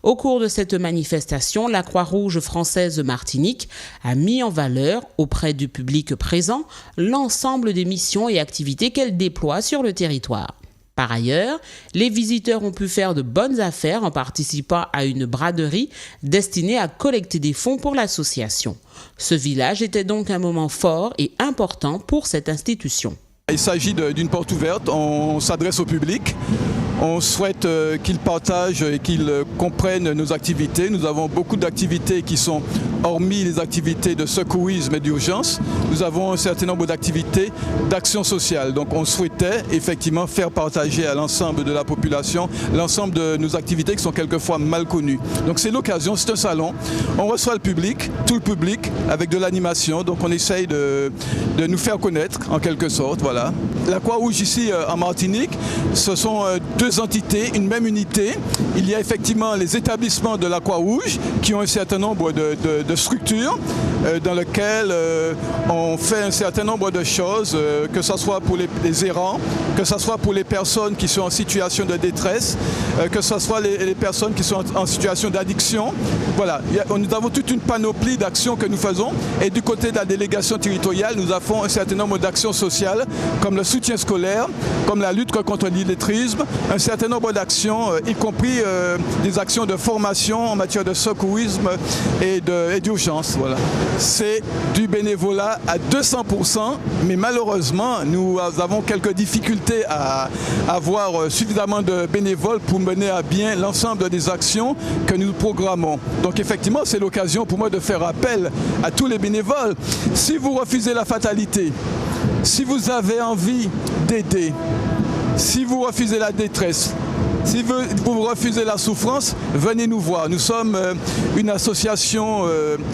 Au cours de cette manifestation, la Croix-Rouge française Martinique a mis en valeur auprès du public présent l'ensemble des missions et activités qu'elle déploie sur le territoire. Par ailleurs, les visiteurs ont pu faire de bonnes affaires en participant à une braderie destinée à collecter des fonds pour l'association. Ce village était donc un moment fort et important pour cette institution. Il s'agit d'une porte ouverte, on s'adresse au public. On souhaite qu'ils partagent et qu'ils comprennent nos activités. Nous avons beaucoup d'activités qui sont, hormis les activités de secourisme et d'urgence, nous avons un certain nombre d'activités d'action sociale. Donc on souhaitait effectivement faire partager à l'ensemble de la population l'ensemble de nos activités qui sont quelquefois mal connues. Donc c'est l'occasion, c'est un salon. On reçoit le public, tout le public, avec de l'animation. Donc on essaye de nous faire connaître en quelque sorte. Voilà. La Croix-Rouge ici en Martinique, ce sont deux entités, une même unité. Il y a effectivement les établissements de la Croix-Rouge qui ont un certain nombre de structures dans lesquelles on fait un certain nombre de choses, que ce soit pour les errants, que ce soit pour les personnes qui sont en situation de détresse, que ce soit les personnes qui sont en situation d'addiction. Voilà, nous avons toute une panoplie d'actions que nous faisons et du côté de la délégation territoriale, nous avons un certain nombre d'actions sociales comme le soutien scolaire, comme la lutte contre l'illettrisme, un certain nombre d'actions, y compris des actions de formation en matière de secourisme et d'urgence. Voilà. C'est du bénévolat à 200%, mais malheureusement, nous avons quelques difficultés à avoir suffisamment de bénévoles pour mener à bien l'ensemble des actions que nous programmons. Donc effectivement, c'est l'occasion pour moi de faire appel à tous les bénévoles. Si vous refusez la fatalité, si vous avez envie d'aider, si vous refusez la détresse, si vous refusez la souffrance, venez nous voir. Nous sommes une association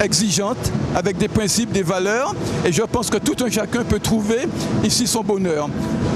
exigeante avec des principes, des valeurs et je pense que tout un chacun peut trouver ici son bonheur.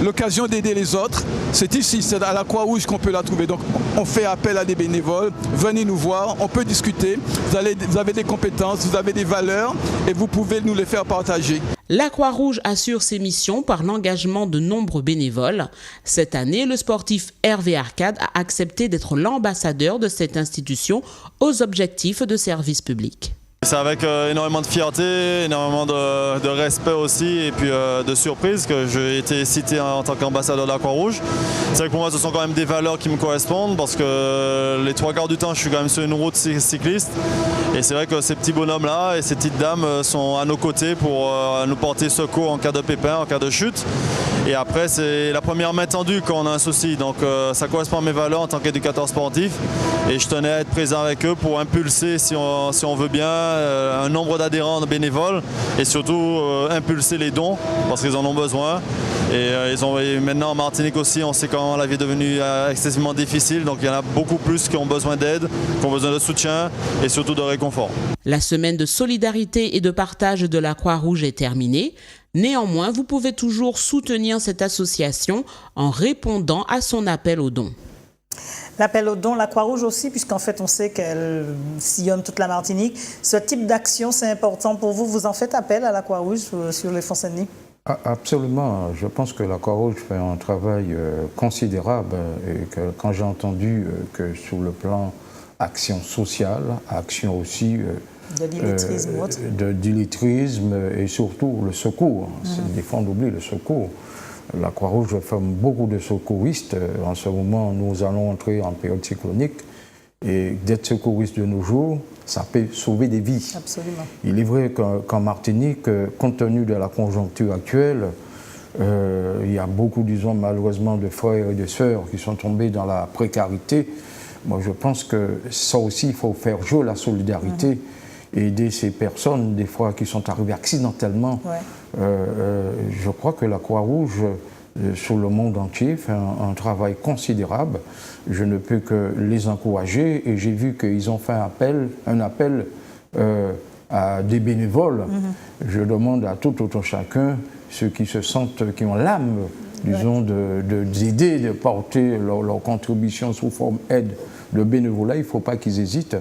L'occasion d'aider les autres, c'est ici, c'est à la Croix-Rouge qu'on peut la trouver. Donc on fait appel à des bénévoles, venez nous voir, on peut discuter, vous avez des compétences, vous avez des valeurs et vous pouvez nous les faire partager. La Croix-Rouge assure ses missions par l'engagement de nombreux bénévoles. Cette année, le sportif Hervé Arcade a accepté d'être l'ambassadeur de cette institution aux objectifs de service public. C'est avec énormément de fierté, énormément de respect aussi et puis de surprise que j'ai été cité en tant qu'ambassadeur de la Croix-Rouge. C'est vrai que pour moi ce sont quand même des valeurs qui me correspondent parce que les 3/4 du temps je suis quand même sur une route cycliste et c'est vrai que ces petits bonhommes là et ces petites dames sont à nos côtés pour nous porter secours en cas de pépin, en cas de chute. Et après c'est la première main tendue quand on a un souci, donc ça correspond à mes valeurs en tant qu'éducateur sportif et je tenais à être présent avec eux pour impulser si on veut bien un nombre d'adhérents bénévoles et surtout impulser les dons parce qu'ils en ont besoin et maintenant en Martinique aussi on sait comment la vie est devenue excessivement difficile, donc il y en a beaucoup plus qui ont besoin d'aide, qui ont besoin de soutien et surtout de réconfort. La semaine de solidarité et de partage de la Croix-Rouge est terminée. Néanmoins, vous pouvez toujours soutenir cette association en répondant à son appel aux dons. L'appel aux dons, la Croix-Rouge aussi, puisqu'en fait, on sait qu'elle sillonne toute la Martinique. Ce type d'action, c'est important pour vous. Vous en faites appel à la Croix-Rouge sur les Fonds-Saint-Denis? Absolument. Je pense que la Croix-Rouge fait un travail considérable. Et que quand j'ai entendu que sur le plan action sociale, action aussi d'illettrisme et surtout le secours. Des fois, on oublie le secours. La Croix-Rouge forme beaucoup de secouristes. En ce moment, nous allons entrer en période cyclonique. Et d'être secouriste de nos jours, ça peut sauver des vies. Absolument. Il est vrai qu'en Martinique, compte tenu de la conjoncture actuelle, il y a beaucoup, disons, malheureusement, de frères et de sœurs qui sont tombés dans la précarité. Moi, je pense que ça aussi, il faut faire jouer la solidarité et aider ces personnes, des fois, qui sont arrivées accidentellement. Ouais. Je crois que la Croix-Rouge, sur le monde entier, fait un travail considérable. Je ne peux que les encourager et j'ai vu qu'ils ont fait un appel à des bénévoles. Je demande à tout autant chacun, ceux qui se sentent, qui ont l'âme, disons, d'aider, de porter leur contribution sous forme aide, de bénévolat, il ne faut pas qu'ils hésitent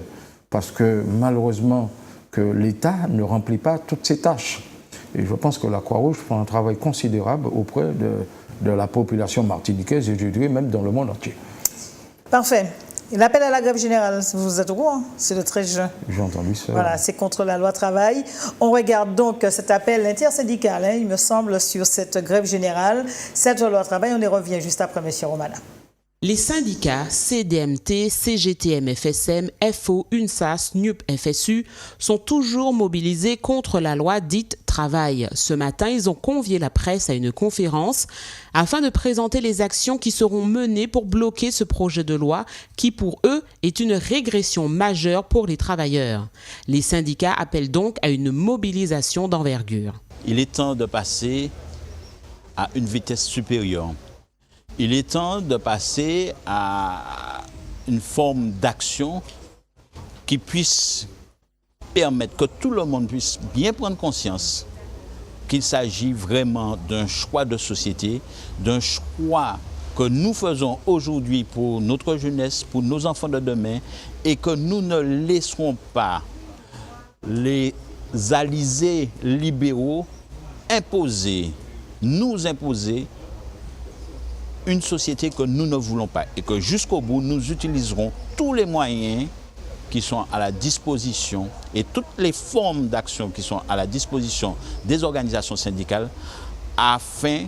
parce que malheureusement que l'État ne remplit pas toutes ses tâches. Et je pense que la Croix-Rouge fait un travail considérable auprès de la population martiniquaise et je dirais même dans le monde entier. Parfait. L'appel à la grève générale, vous êtes au courant, c'est le 13 juin. J'ai entendu ça. Voilà, c'est contre la loi travail. On regarde donc cet appel intersyndical, il me semble, sur cette grève générale, cette loi travail. On y revient juste après, M. Romana. Les syndicats CDMT, CGTM FSM, FO, UNSAS, NUP FSU sont toujours mobilisés contre la loi dite travail. Ce matin, ils ont convié la presse à une conférence afin de présenter les actions qui seront menées pour bloquer ce projet de loi qui, pour eux, est une régression majeure pour les travailleurs. Les syndicats appellent donc à une mobilisation d'envergure. Il est temps de passer à une vitesse supérieure. Il est temps de passer à une forme d'action qui puisse permettre que tout le monde puisse bien prendre conscience qu'il s'agit vraiment d'un choix de société, d'un choix que nous faisons aujourd'hui pour notre jeunesse, pour nos enfants de demain, et que nous ne laisserons pas les alizés libéraux nous imposer une société que nous ne voulons pas et que jusqu'au bout, nous utiliserons tous les moyens qui sont à la disposition et toutes les formes d'action qui sont à la disposition des organisations syndicales afin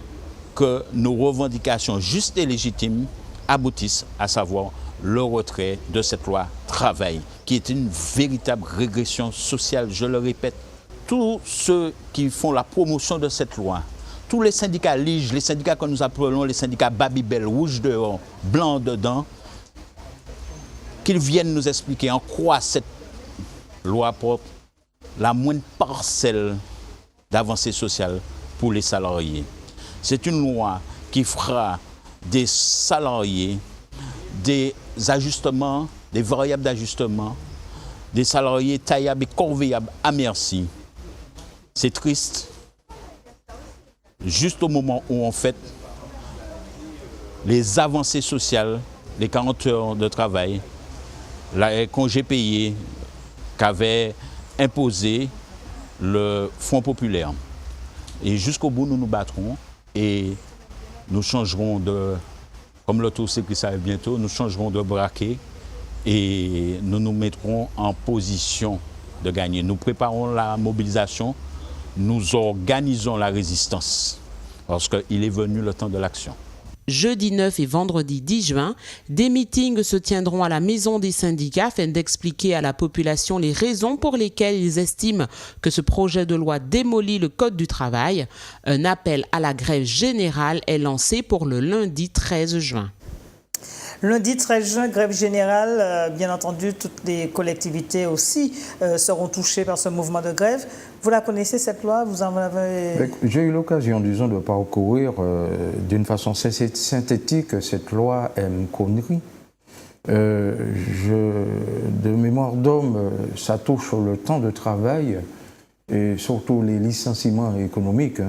que nos revendications justes et légitimes aboutissent, à savoir le retrait de cette loi travail, qui est une véritable régression sociale, je le répète. Tous ceux qui font la promotion de cette loi, tous les syndicats liges, les syndicats que nous appelons les syndicats Babybel, rouge dehors, blanc dedans, qu'ils viennent nous expliquer en quoi cette loi porte la moindre parcelle d'avancée sociale pour les salariés. C'est une loi qui fera des salariés des ajustements, des variables d'ajustement, des salariés taillables et corveillables à merci. C'est triste. Juste au moment où on fait les avancées sociales, les 40 heures de travail, les congés payés qu'avait imposé le Front populaire. Et jusqu'au bout, nous nous battrons et nous changerons de, comme le tour sait que ça arrive bientôt, nous changerons de braquet et nous nous mettrons en position de gagner. Nous préparons la mobilisation. Nous organisons la résistance parce qu'il est venu le temps de l'action. Jeudi 9 et vendredi 10 juin, des meetings se tiendront à la Maison des syndicats afin d'expliquer à la population les raisons pour lesquelles ils estiment que ce projet de loi démolit le Code du travail. Un appel à la grève générale est lancé pour le lundi 13 juin. Lundi 13 juin, grève générale, bien entendu, toutes les collectivités aussi seront touchées par ce mouvement de grève. Vous la connaissez, cette loi? Vous en avez... J'ai eu l'occasion, disons, de parcourir d'une façon synthétique cette loi M-Connerie. De mémoire d'homme, ça touche le temps de travail et surtout les licenciements économiques.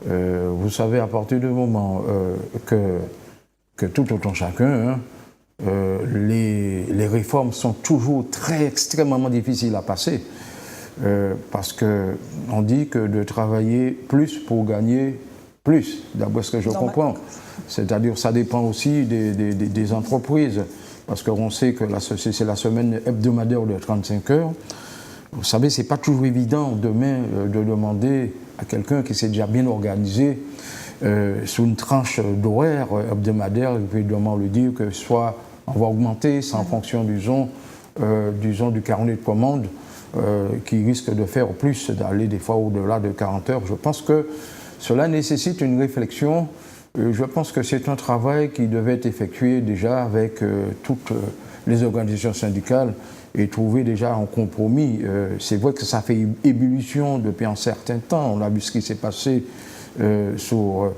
Vous savez, à partir du moment que tout autant chacun, les réformes sont toujours extrêmement difficiles à passer parce qu'on dit que de travailler plus pour gagner plus, d'après ce que je comprends. C'est-à-dire ça dépend aussi des entreprises parce qu'on sait que c'est la semaine hebdomadaire de 35 heures. Vous savez, ce n'est pas toujours évident demain de demander à quelqu'un qui s'est déjà bien organisé sous une tranche d'horaire hebdomadaire, évidemment lui dire que soit on va augmenter, c'est en fonction, disons, du carnet de commande qui risque de faire plus, d'aller des fois au-delà de 40 heures. Je pense que cela nécessite une réflexion. Je pense que c'est un travail qui devait être effectué déjà avec toutes les organisations syndicales et trouver déjà un compromis. C'est vrai que ça fait ébullition depuis un certain temps. On a vu ce qui s'est passé sur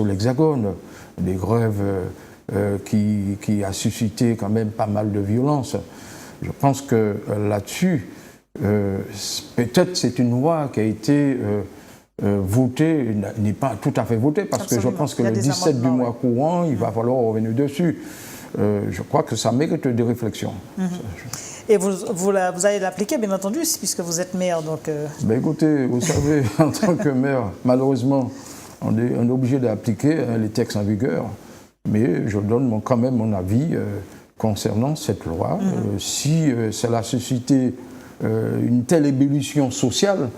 l'Hexagone, des grèves qui a suscité quand même pas mal de violence. Je pense que là-dessus, peut-être c'est une loi qui a été votée, n'est pas tout à fait votée, parce que je pense que le 17 du mois courant, il va falloir revenir dessus. je crois que ça mérite des réflexions. Et vous allez l'appliquer, bien entendu, puisque vous êtes maire. Donc, Ben écoutez, vous savez, en tant que maire, malheureusement, on est obligé d'appliquer les textes en vigueur. Mais je donne quand même mon avis concernant cette loi. Si cela a suscité une telle ébullition sociale,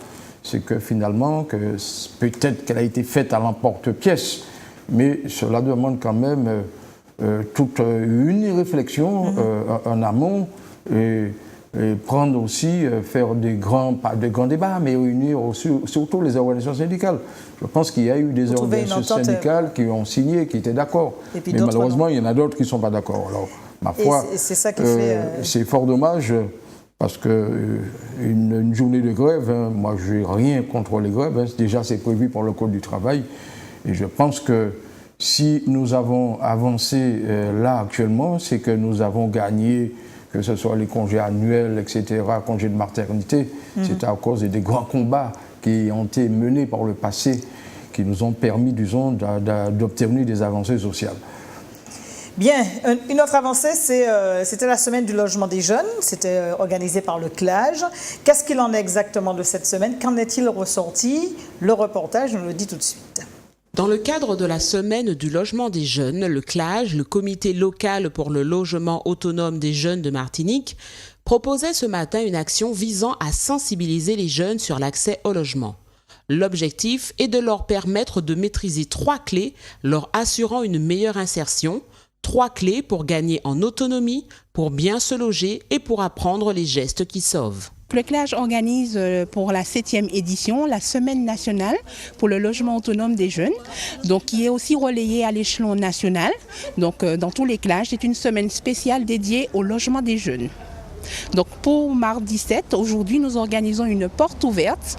c'est que finalement, peut-être qu'elle a été faite à l'emporte-pièce, mais cela demande quand même toute une réflexion en amont et prendre aussi, faire pas de grands débats, mais réunir aussi, surtout les organisations syndicales. Je pense qu'il y a eu des organisations syndicales qui ont signé, qui étaient d'accord. Mais malheureusement, il y en a d'autres qui ne sont pas d'accord. Alors, ma foi, c'est ça qui fait... c'est fort dommage, parce qu'une journée de grève, moi je n'ai rien contre les grèves, déjà c'est prévu par le Code du travail, et je pense que si nous avons avancé là actuellement, c'est que nous avons gagné, que ce soit les congés annuels, etc., congés de maternité, c'est à cause des grands combats qui ont été menés par le passé, qui nous ont permis, disons, d'obtenir des avancées sociales. Bien, une autre avancée, c'était la semaine du logement des jeunes. C'était organisé par le CLAJ. Qu'est-ce qu'il en est exactement de cette semaine? Qu'en est-il ressorti? Le reportage nous le dit tout de suite. Dans le cadre de la semaine du logement des jeunes, le CLAJ, le comité local pour le logement autonome des jeunes de Martinique, proposait ce matin une action visant à sensibiliser les jeunes sur l'accès au logement. L'objectif est de leur permettre de maîtriser 3 clés leur assurant une meilleure insertion, 3 clés pour gagner en autonomie, pour bien se loger et pour apprendre les gestes qui sauvent. Le CLAJ organise pour la 7e édition la Semaine nationale pour le logement autonome des jeunes, donc qui est aussi relayée à l'échelon national. Donc dans tous les CLAJ, c'est une semaine spéciale dédiée au logement des jeunes. Donc pour mardi 7, aujourd'hui, nous organisons une porte ouverte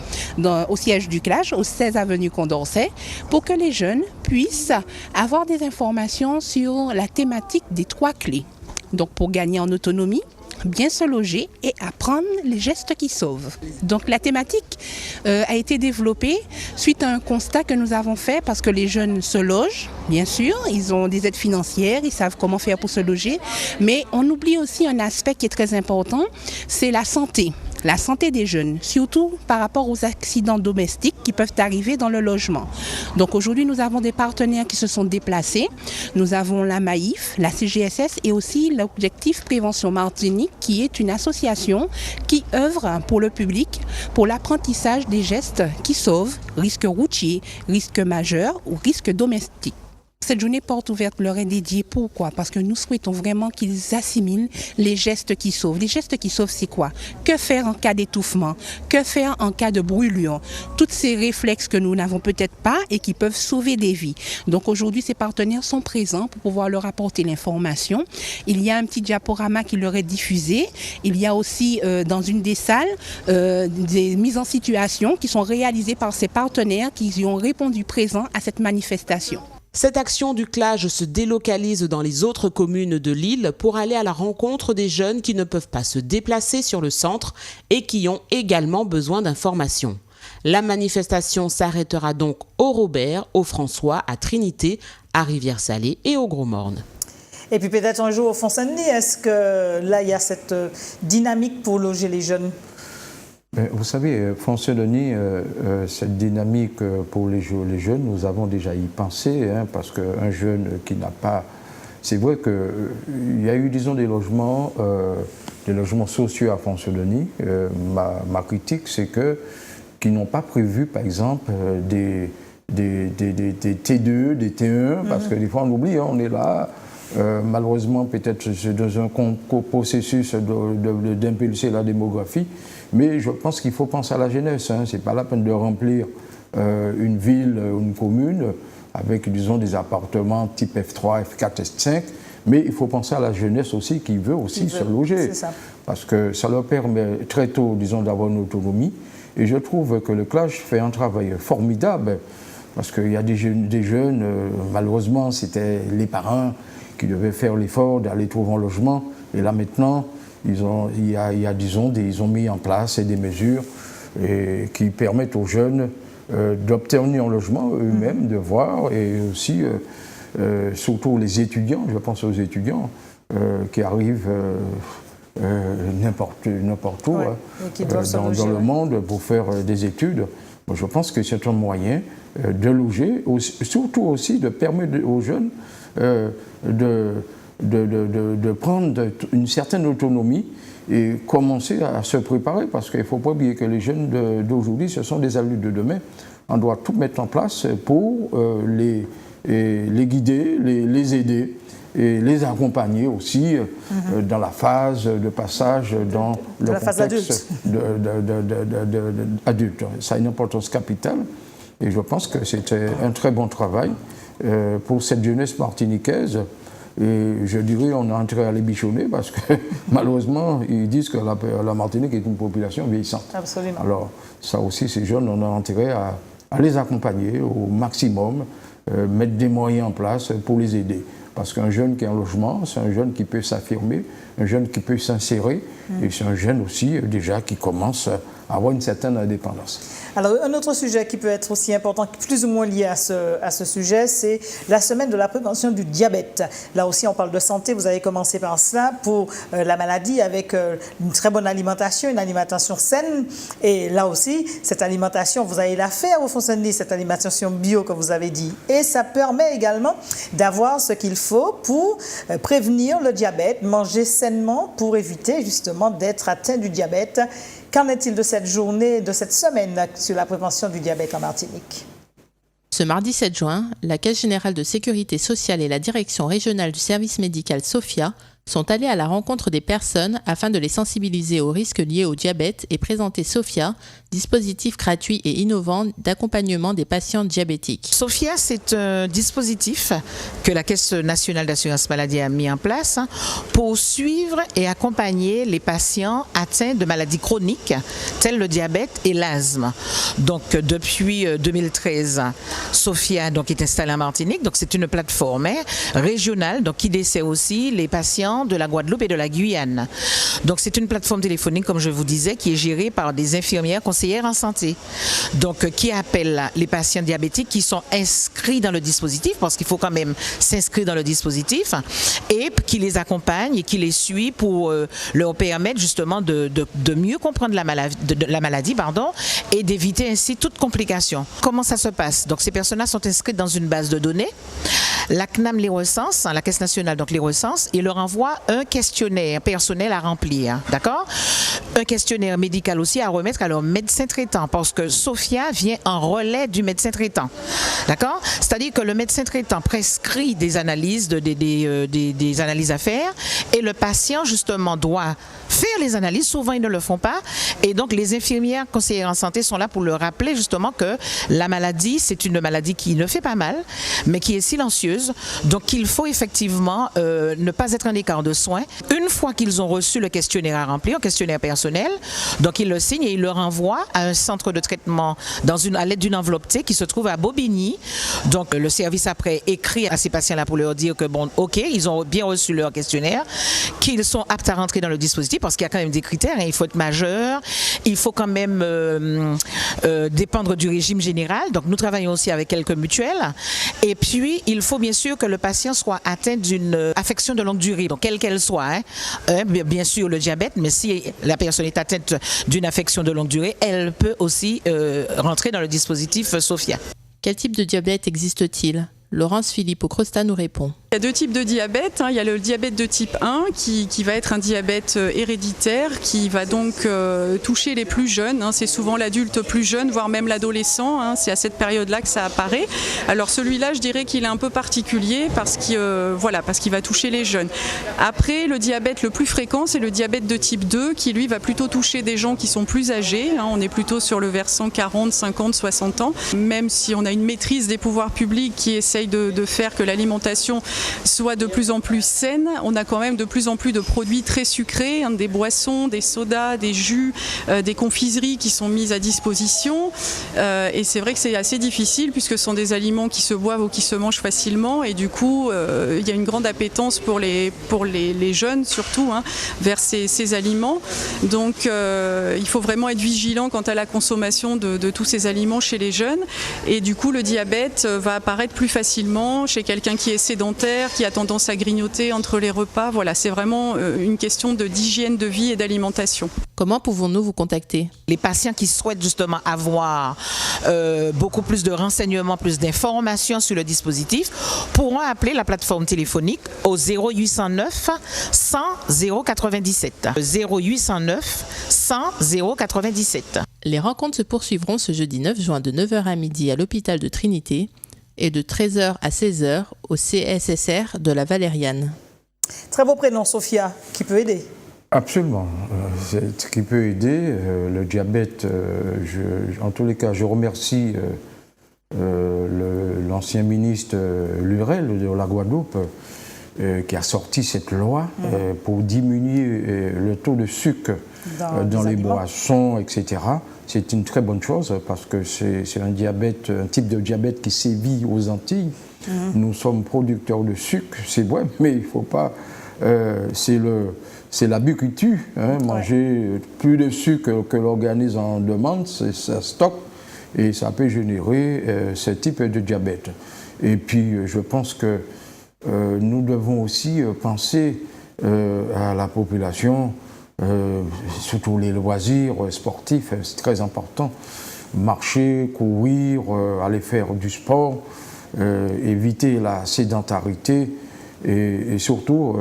au siège du CLAJ, au 16 avenue Condorcet, pour que les jeunes puissent avoir des informations sur la thématique des 3 clés. Donc pour gagner en autonomie, bien se loger et apprendre les gestes qui sauvent. Donc la thématique a été développée suite à un constat que nous avons fait parce que les jeunes se logent, bien sûr, ils ont des aides financières, ils savent comment faire pour se loger, mais on oublie aussi un aspect qui est très important, c'est la santé. La santé des jeunes, surtout par rapport aux accidents domestiques qui peuvent arriver dans le logement. Donc aujourd'hui, nous avons des partenaires qui se sont déplacés. Nous avons la MAIF, la CGSS et aussi l'Objectif Prévention Martinique, qui est une association qui œuvre pour le public, pour l'apprentissage des gestes qui sauvent risques routiers, risques majeurs ou risques domestiques. Cette journée porte ouverte leur est dédiée. Pourquoi? Parce que nous souhaitons vraiment qu'ils assimilent les gestes qui sauvent. Les gestes qui sauvent, c'est quoi? Que faire en cas d'étouffement? Que faire en cas de brûlure? Tous ces réflexes que nous n'avons peut-être pas et qui peuvent sauver des vies. Donc aujourd'hui, ces partenaires sont présents pour pouvoir leur apporter l'information. Il y a un petit diaporama qui leur est diffusé. Il y a aussi dans une des salles des mises en situation qui sont réalisées par ces partenaires qui y ont répondu présents à cette manifestation. Cette action du CLAJ se délocalise dans les autres communes de l'île pour aller à la rencontre des jeunes qui ne peuvent pas se déplacer sur le centre et qui ont également besoin d'informations. La manifestation s'arrêtera donc au Robert, au François, à Trinité, à Rivière-Salée et au Gros-Morne. Et puis peut-être un jour au Font-Saint-Denis, est-ce que là il y a cette dynamique pour loger les jeunes? Vous savez, Font-Saint-Denis, cette dynamique pour les jeunes, nous avons déjà y pensé, parce qu'un jeune qui n'a pas... C'est vrai qu'il y a eu, disons, des logements sociaux à Font-Saint-Denis. Ma critique, c'est qu'ils n'ont pas prévu, par exemple, des T2, des T1, parce que des fois on oublie, on est là... malheureusement, peut-être c'est dans un processus d'impulser la démographie, mais je pense qu'il faut penser à la jeunesse. Ce n'est pas la peine de remplir une ville, une commune, avec, disons, des appartements type F3, F4, F5, mais il faut penser à la jeunesse aussi qui veut aussi se loger. Parce que ça leur permet très tôt, disons, d'avoir une autonomie. Et je trouve que le CLAJ fait un travail formidable, parce qu'il y a des jeunes, malheureusement, c'était les parents qui devaient faire l'effort d'aller trouver un logement. Et là maintenant, ils ont mis en place des mesures qui permettent aux jeunes d'obtenir un logement eux-mêmes, de voir et aussi surtout les étudiants, je pense aux étudiants qui arrivent n'importe où dans le monde pour faire des études. Moi, je pense que c'est un moyen de loger, surtout aussi de permettre aux jeunes de prendre une certaine autonomie et commencer à se préparer, parce qu'il ne faut pas oublier que les jeunes d'aujourd'hui, ce sont des adultes de demain. On doit tout mettre en place pour les guider, les aider et les accompagner aussi dans la phase de passage dans le contexte adulte. Ça a une importance capitale et je pense que c'était un très bon travail pour cette jeunesse martiniquaise. Et je dirais on a intérêt à les bichonner parce que malheureusement ils disent que la Martinique est une population vieillissante. Absolument. Alors ça aussi, ces jeunes, on a intérêt à les accompagner au maximum, mettre des moyens en place pour les aider. Parce qu'un jeune qui a un logement, c'est un jeune qui peut s'affirmer, un jeune qui peut s'insérer, et c'est un jeune aussi déjà qui commence à avoir une certaine indépendance. Alors, un autre sujet qui peut être aussi important, plus ou moins lié à ce sujet, c'est la semaine de la prévention du diabète. Là aussi, on parle de santé. Vous avez commencé par cela pour la maladie avec une très bonne alimentation, une alimentation saine. Et là aussi, cette alimentation, vous allez la faire au Fond-Saint-Denis, cette alimentation bio que vous avez dit. Et ça permet également d'avoir ce qu'il faut pour prévenir le diabète, manger sainement pour éviter justement d'être atteint du diabète. Qu'en est-il de cette journée, de cette semaine sur la prévention du diabète en Martinique? Ce mardi 7 juin, la Caisse générale de sécurité sociale et la direction régionale du service médical SOFIA sont allés à la rencontre des personnes afin de les sensibiliser aux risques liés au diabète et présenter SOFIA, dispositif gratuit et innovant d'accompagnement des patients diabétiques. SOFIA, c'est un dispositif que la Caisse nationale d'assurance maladie a mis en place pour suivre et accompagner les patients atteints de maladies chroniques telles le diabète et l'asthme. Donc depuis 2013, SOFIA est installée en Martinique. Donc c'est une plateforme régionale qui dessert aussi les patients de la Guadeloupe et de la Guyane. Donc c'est une plateforme téléphonique, comme je vous disais, qui est gérée par des infirmières conseillères en santé. Donc qui appellent les patients diabétiques qui sont inscrits dans le dispositif, parce qu'il faut quand même s'inscrire dans le dispositif, et qui les accompagnent et qui les suit pour leur permettre justement de mieux comprendre la maladie, et d'éviter ainsi toute complication. Comment ça se passe? Donc ces personnes-là sont inscrites dans une base de données. La CNAM les recense, la Caisse nationale les recense et leur envoie un questionnaire personnel à remplir, d'accord? Un questionnaire médical aussi à remettre à leur médecin traitant, parce que SOFIA vient en relais du médecin traitant, d'accord? C'est-à-dire que le médecin traitant prescrit des analyses, des analyses à faire, et le patient justement doit faire les analyses. Souvent ils ne le font pas, et donc les infirmières conseillères en santé sont là pour leur rappeler justement que la maladie, c'est une maladie qui ne fait pas mal, mais qui est silencieuse, donc il faut effectivement ne pas être en écart de soins. Une fois qu'ils ont reçu le questionnaire à remplir, un questionnaire personnel, donc ils le signent et ils le renvoient à un centre de traitement à l'aide d'une enveloppe T qui se trouve à Bobigny. Donc le service après écrit à ces patients-là pour leur dire que bon, ok, ils ont bien reçu leur questionnaire, qu'ils sont aptes à rentrer dans le dispositif, parce qu'il y a quand même des critères, il faut être majeur, il faut quand même dépendre du régime général. Donc nous travaillons aussi avec quelques mutuelles, et puis il faut bien sûr que le patient soit atteint d'une affection de longue durée, donc quelle qu'elle soit, bien sûr le diabète, mais si la personne est atteinte d'une affection de longue durée, elle peut aussi rentrer dans le dispositif SOFIA. Quel type de diabète existe-t-il? Laurence Philippe au Crosta nous répond. Il y a deux types de diabète. Il y a le diabète de type 1 qui va être un diabète héréditaire qui va donc toucher les plus jeunes. C'est souvent l'adulte plus jeune, voire même l'adolescent. C'est à cette période-là que ça apparaît. Alors celui-là, je dirais qu'il est un peu particulier parce qu'il va toucher les jeunes. Après, le diabète le plus fréquent, c'est le diabète de type 2 qui lui va plutôt toucher des gens qui sont plus âgés. On est plutôt sur le versant 40, 50, 60 ans. Même si on a une maîtrise des pouvoirs publics qui essaye de faire que l'alimentation soit de plus en plus saine. On a quand même de plus en plus de produits très sucrés, hein, des boissons, des sodas, des jus, des confiseries qui sont mises à disposition. Et c'est vrai que c'est assez difficile puisque ce sont des aliments qui se boivent ou qui se mangent facilement. Et du coup, il y a une grande appétence pour les jeunes surtout, hein, vers ces aliments. Donc il faut vraiment être vigilant quant à la consommation de tous ces aliments chez les jeunes. Et du coup, le diabète va apparaître plus facilement chez quelqu'un qui est sédentaire, qui a tendance à grignoter entre les repas. Voilà, c'est vraiment une question d'hygiène de vie et d'alimentation. Comment pouvons-nous vous contacter? Les patients qui souhaitent justement avoir beaucoup plus de renseignements, plus d'informations sur le dispositif pourront appeler la plateforme téléphonique au 0809 100 097. 0809 100 097. Les rencontres se poursuivront ce jeudi 9 juin de 9h à midi à l'hôpital de Trinité et de 13h à 16h au CSSR de la Valériane. Très beau prénom, Sophia, qui peut aider. Absolument. C'est ce qui peut aider. Le diabète, en tous les cas, je remercie l'ancien ministre Lurel de la Guadeloupe qui a sorti cette loi pour diminuer le taux de sucre dans les boissons, etc. C'est une très bonne chose parce que c'est un type de diabète qui sévit aux Antilles. Nous sommes producteurs de sucre, c'est vrai, mais il ne faut pas... c'est l'abus qui tue. Hein. Manger plus de sucre que l'organisme en demande, ça stocke et ça peut générer ce type de diabète. Et puis, je pense que nous devons aussi penser à la population, surtout les loisirs sportifs, c'est très important. Marcher, courir, aller faire du sport, éviter la sédentarité et surtout,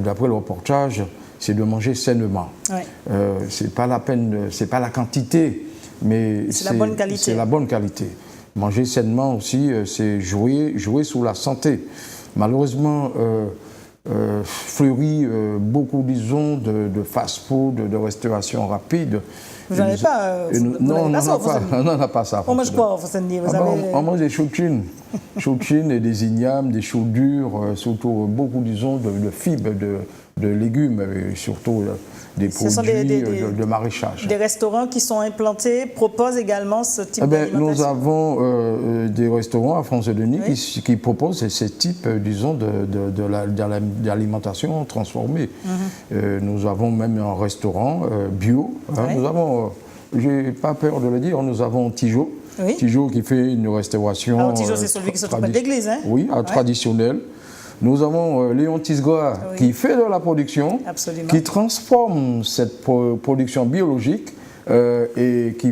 d'après le reportage, c'est de manger sainement. C'est pas la peine, c'est pas la quantité, mais c'est la bonne qualité. C'est la bonne qualité. Manger sainement aussi, c'est jouer sur la santé. Malheureusement, fleurit beaucoup, disons, de fast-food, de restauration rapide. Vous n'en avez pas Non, on n'en a pas ça. On mange quoi, Fossendi? On mange des choutines. Choutines et des ignames, des choux durs, surtout beaucoup, disons, de fibres, de légumes, et surtout des produits de maraîchage. Des restaurants qui sont implantés proposent également ce type d'alimentation? Nous avons des restaurants à France-Denis qui proposent ce type, disons, d'alimentation transformée. Nous avons même un restaurant bio. Nous avons, j'ai pas peur de le dire, nous avons Tijo. Tijo qui fait une restauration. Alors Tijo, c'est celui qui se trouve à l'église, hein? Oui, traditionnelle. Nous avons Léon Tisgoa qui fait de la production, qui transforme cette production biologique et qui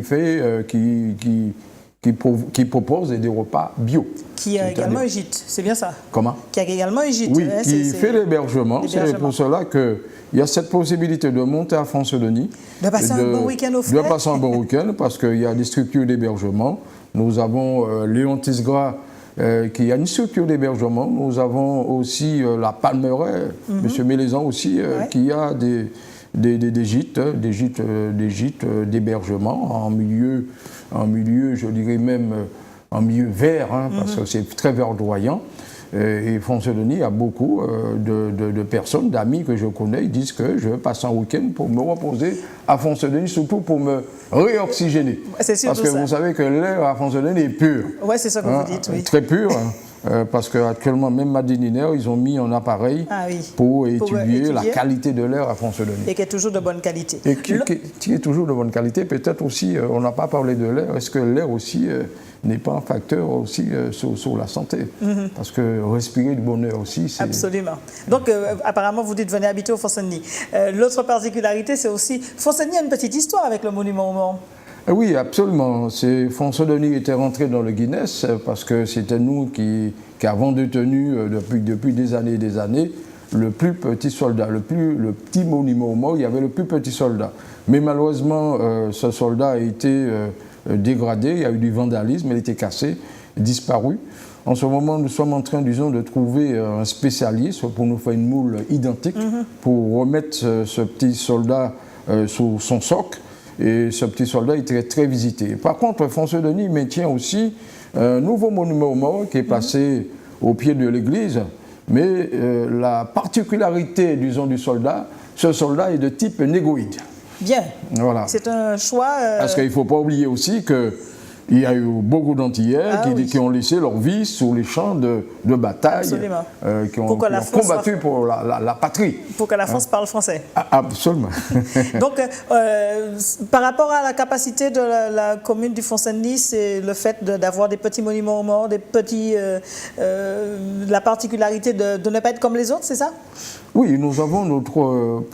propose des repas bio. Qui a également un gîte, c'est bien ça? Comment? Qui a également un gîte. Oui, qui fait l'hébergement. C'est pour cela qu'il y a cette possibilité de monter à France-Denis. De passer un bon week-end au frais. De passer un bon week-end parce qu'il y a des structures d'hébergement. Nous avons Léon Tisgoa qui a une structure d'hébergement. Nous avons aussi la Palmeraie, M. Mélézan aussi, qui a des gîtes d'hébergement en milieu, je dirais même en milieu vert, parce que c'est très verdoyant. Et France-Denis a beaucoup de personnes, d'amis que je connais, ils disent que je vais passer un week-end pour me reposer à France-Denis, surtout pour me réoxygéner. Parce que vous savez que l'air à France-Denis est pur. Oui, c'est ça que vous dites, oui. Très pur. Parce qu'actuellement, même Madininaire, ils ont mis un appareil pour étudier la qualité de l'air à France-Denis. Et qui est toujours de bonne qualité. Et qui est toujours de bonne qualité. Peut-être aussi, on n'a pas parlé de l'air, est-ce que l'air aussi n'est pas un facteur aussi sur la santé? Parce que respirer du bonheur aussi, c'est... Absolument. Donc, apparemment, vous dites venez habiter au Fossendi. L'autre particularité, c'est aussi... Fossendi a une petite histoire avec le monument aux morts. Oui, absolument. France-Denis était rentré dans le Guinness parce que c'était nous qui avons détenu depuis des années le plus petit soldat, le petit monument aux morts. Il y avait le plus petit soldat. Mais malheureusement, ce soldat a été dégradé, il y a eu du vandalisme, il a été cassé, disparu. En ce moment, nous sommes en train, disons, de trouver un spécialiste pour nous faire une moule identique, pour remettre ce petit soldat sous son socle. Et ce petit soldat était très visité. Par contre, France-Denis maintient aussi un nouveau monument aux morts qui est placé au pied de l'église. mais la particularité, disons, du soldat, ce soldat est de type négoïde. Bien. Voilà. C'est un choix... Parce qu'il ne faut pas oublier aussi que il y a eu beaucoup d'Antillais qui ont laissé leur vie sur les champs de bataille, qui ont combattu pour la patrie. Pour que la France parle français. Absolument. Donc, par rapport à la capacité de la commune du Font-Saint-Denis, c'est le fait d'avoir des petits monuments aux morts, des petits, la particularité de ne pas être comme les autres, c'est ça? Oui, nous avons notre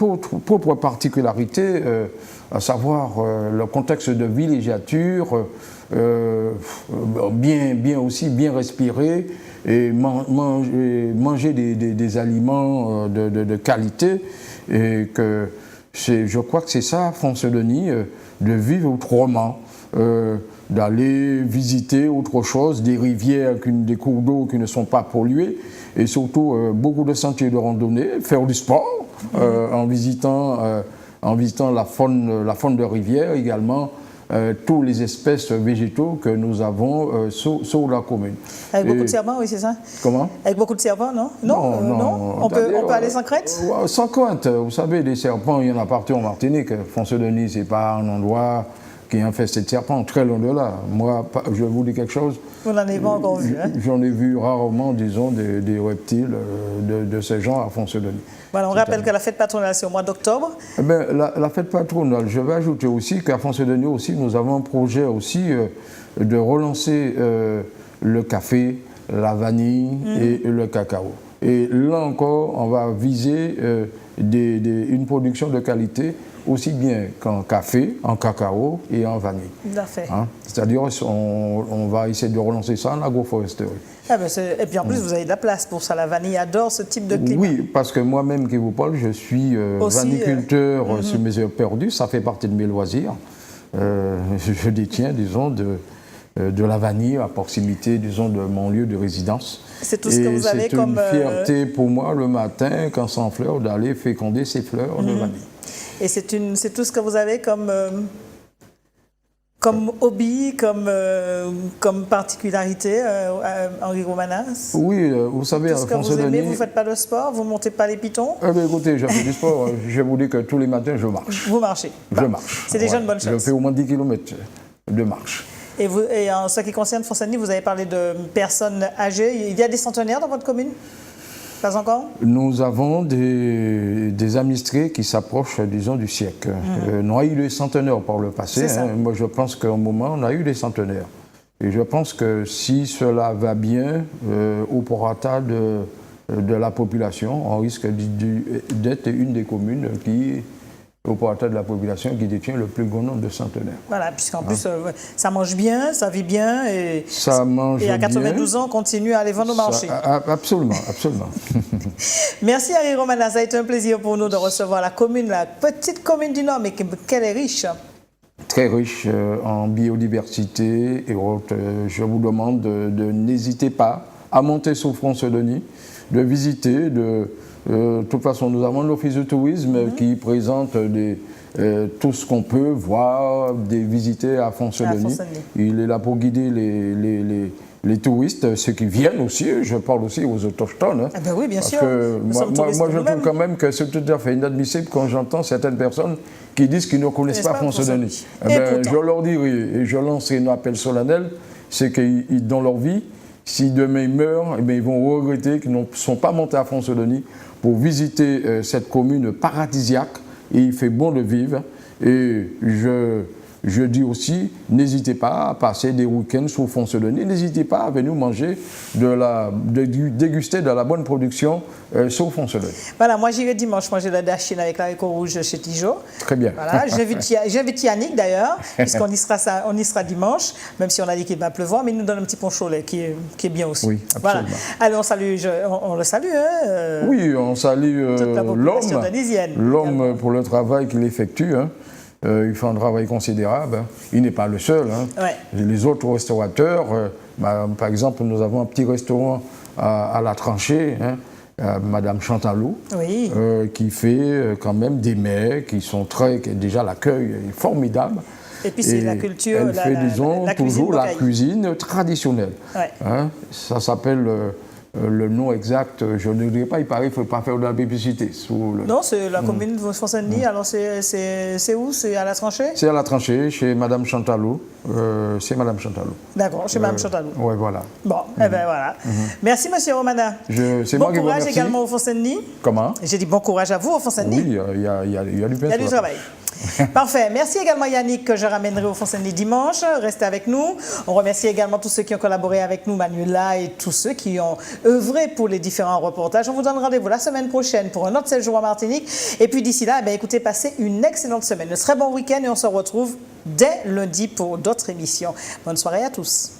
propre particularité, à savoir le contexte de villégiature, bien respirer et manger des aliments de qualité, et que je crois que c'est ça, Font-Saint-Denis, de vivre autrement, d'aller visiter autre chose, des rivières, des cours d'eau qui ne sont pas pollués, et surtout beaucoup de sentiers de randonnée, faire du sport en visitant la faune de rivière également. Tous les espèces végétaux que nous avons sur la commune. Avec beaucoup de serpents, oui, c'est ça? Comment? Avec beaucoup de serpents, non? Non. On peut aller sans crainte? Sans crainte. Vous savez, des serpents, il y en a partout en Martinique. Font-Saint-Denis, ce n'est pas un endroit qui est infesté de serpents, très loin de là. Moi, je vous dis quelque chose. Vous n'en avez pas encore vu, hein? J'en ai vu rarement, disons, des reptiles de ce genre à Font-Saint-Denis. Voilà, on rappelle que la fête patronale, c'est au mois d'octobre. Eh bien, la fête patronale, je vais ajouter aussi qu'à Font-Saint-Denis aussi, nous avons un projet aussi de relancer le café, la vanille et le cacao. Et là encore, on va viser une production de qualité aussi bien qu'en café, en cacao et en vanille. Hein? C'est-à-dire on va essayer de relancer ça en agroforesterie. Et puis en plus, vous avez de la place pour ça. La vanille adore ce type de climat. Oui, parce que moi-même qui vous parle, je suis vaniculteur sur mes heures perdues. Ça fait partie de mes loisirs. Je détiens, disons, de la vanille à proximité, disons, de mon lieu de résidence. C'est tout ce que vous avez comme... C'est une fierté pour moi le matin, quand c'est en fleurs, d'aller féconder ces fleurs de vanille. Et c'est tout ce que vous avez comme hobby, comme particularité, Henri Romanas? Oui, vous savez, tout ce que vous aimez, vous ne faites pas de sport, vous ne montez pas les pitons? Écoutez, je fais du sport. Je vous dis que tous les matins, je marche. Vous marchez? Je marche. C'est déjà une bonne chose. Je fais au moins 10 km de marche. Et en ce qui concerne Font-Saint-Denis, vous avez parlé de personnes âgées. Il y a des centenaires dans votre commune? Pas encore? Nous avons des administrés qui s'approchent, disons, du siècle. On a eu des centenaires par le passé. Moi, je pense qu'à un moment, on a eu des centenaires. Et je pense que si cela va bien, au prorata de la population, on risque d'être une des communes qui, au prorata de la population, qui détient le plus grand nombre de centenaires. Voilà, puisqu'en plus, ça mange bien, ça vit bien, et à 92 ans, on continue à aller vendre au marché. Absolument, absolument. Merci Henri Romanas, ça a été un plaisir pour nous de recevoir la petite commune du Nord, mais qu'elle est riche. Très riche en biodiversité et autres. Je vous demande de n'hésiter pas à monter sur Font-Saint-Denis, de visiter, de toute façon, nous avons l'Office de tourisme qui présente tout ce qu'on peut voir, visiter à Font-Saint-Denis. Il est là pour guider les touristes, ceux qui viennent aussi. Je parle aussi aux autochtones. Ah ben oui, bien sûr. Moi, je trouve quand même que c'est tout à fait inadmissible quand j'entends certaines personnes qui disent qu'ils ne connaissent pas Font-Saint-Denis. Je leur dirai, et je lancerai un appel solennel, c'est que dans leur vie, si demain ils meurent, ils vont regretter qu'ils ne sont pas montés à Font-Saint-Denis pour visiter cette commune paradisiaque, et il fait bon de vivre. Et je dis aussi, n'hésitez pas à passer des week-ends sur Font-Saint-Denis, n'hésitez pas à venir manger, déguster de la bonne production sur Font-Saint-Denis. Voilà, moi j'irai dimanche manger la dachine avec l'haricot rouge chez Tijo. Très bien. Voilà, j'invite Yannick d'ailleurs, puisqu'on y sera dimanche, même si on a dit qu'il va pleuvoir, mais il nous donne un petit poncho qui est bien aussi. Oui, absolument. Voilà. Allez, on le salue. Oui, on salue l'homme pour le travail qu'il effectue. Il fait un travail considérable. Il n'est pas le seul. Les autres restaurateurs, par exemple, nous avons un petit restaurant à la Tranchée, Madame Chantalou, qui fait quand même des mets qui sont déjà l'accueil est formidable. Et puis c'est la culture, elle fait, disons, toujours la cuisine traditionnelle. Ça s'appelle Le nom exact, je ne dirais pas, il paraît qu'il ne faut pas faire de la publicité. Non, c'est la commune de Fonds-Saint-Denis. Alors, c'est où? C'est à la Tranchée? C'est à la Tranchée, chez Madame Chantalou. C'est Madame Chantalou. D'accord, chez Madame Chantalou. Oui, voilà. Bon, eh bien voilà. Merci, Monsieur Romana. Bon courage également au Fonds-Saint-Denis. Comment? J'ai dit bon courage à vous au Fonds-Saint-Denis. Oui, il y a du travail. Parfait. Merci également Yannick, que je ramènerai au Fonds-Saint-Denis dimanche. Restez avec nous. On remercie également tous ceux qui ont collaboré avec nous, Manuela, et tous ceux qui ont œuvré pour les différents reportages. On vous donne rendez-vous la semaine prochaine pour un autre 7 jours en Martinique. Et puis d'ici là, écoutez, passez une excellente semaine. Un très bon week-end et on se retrouve dès lundi pour d'autres émissions. Bonne soirée à tous.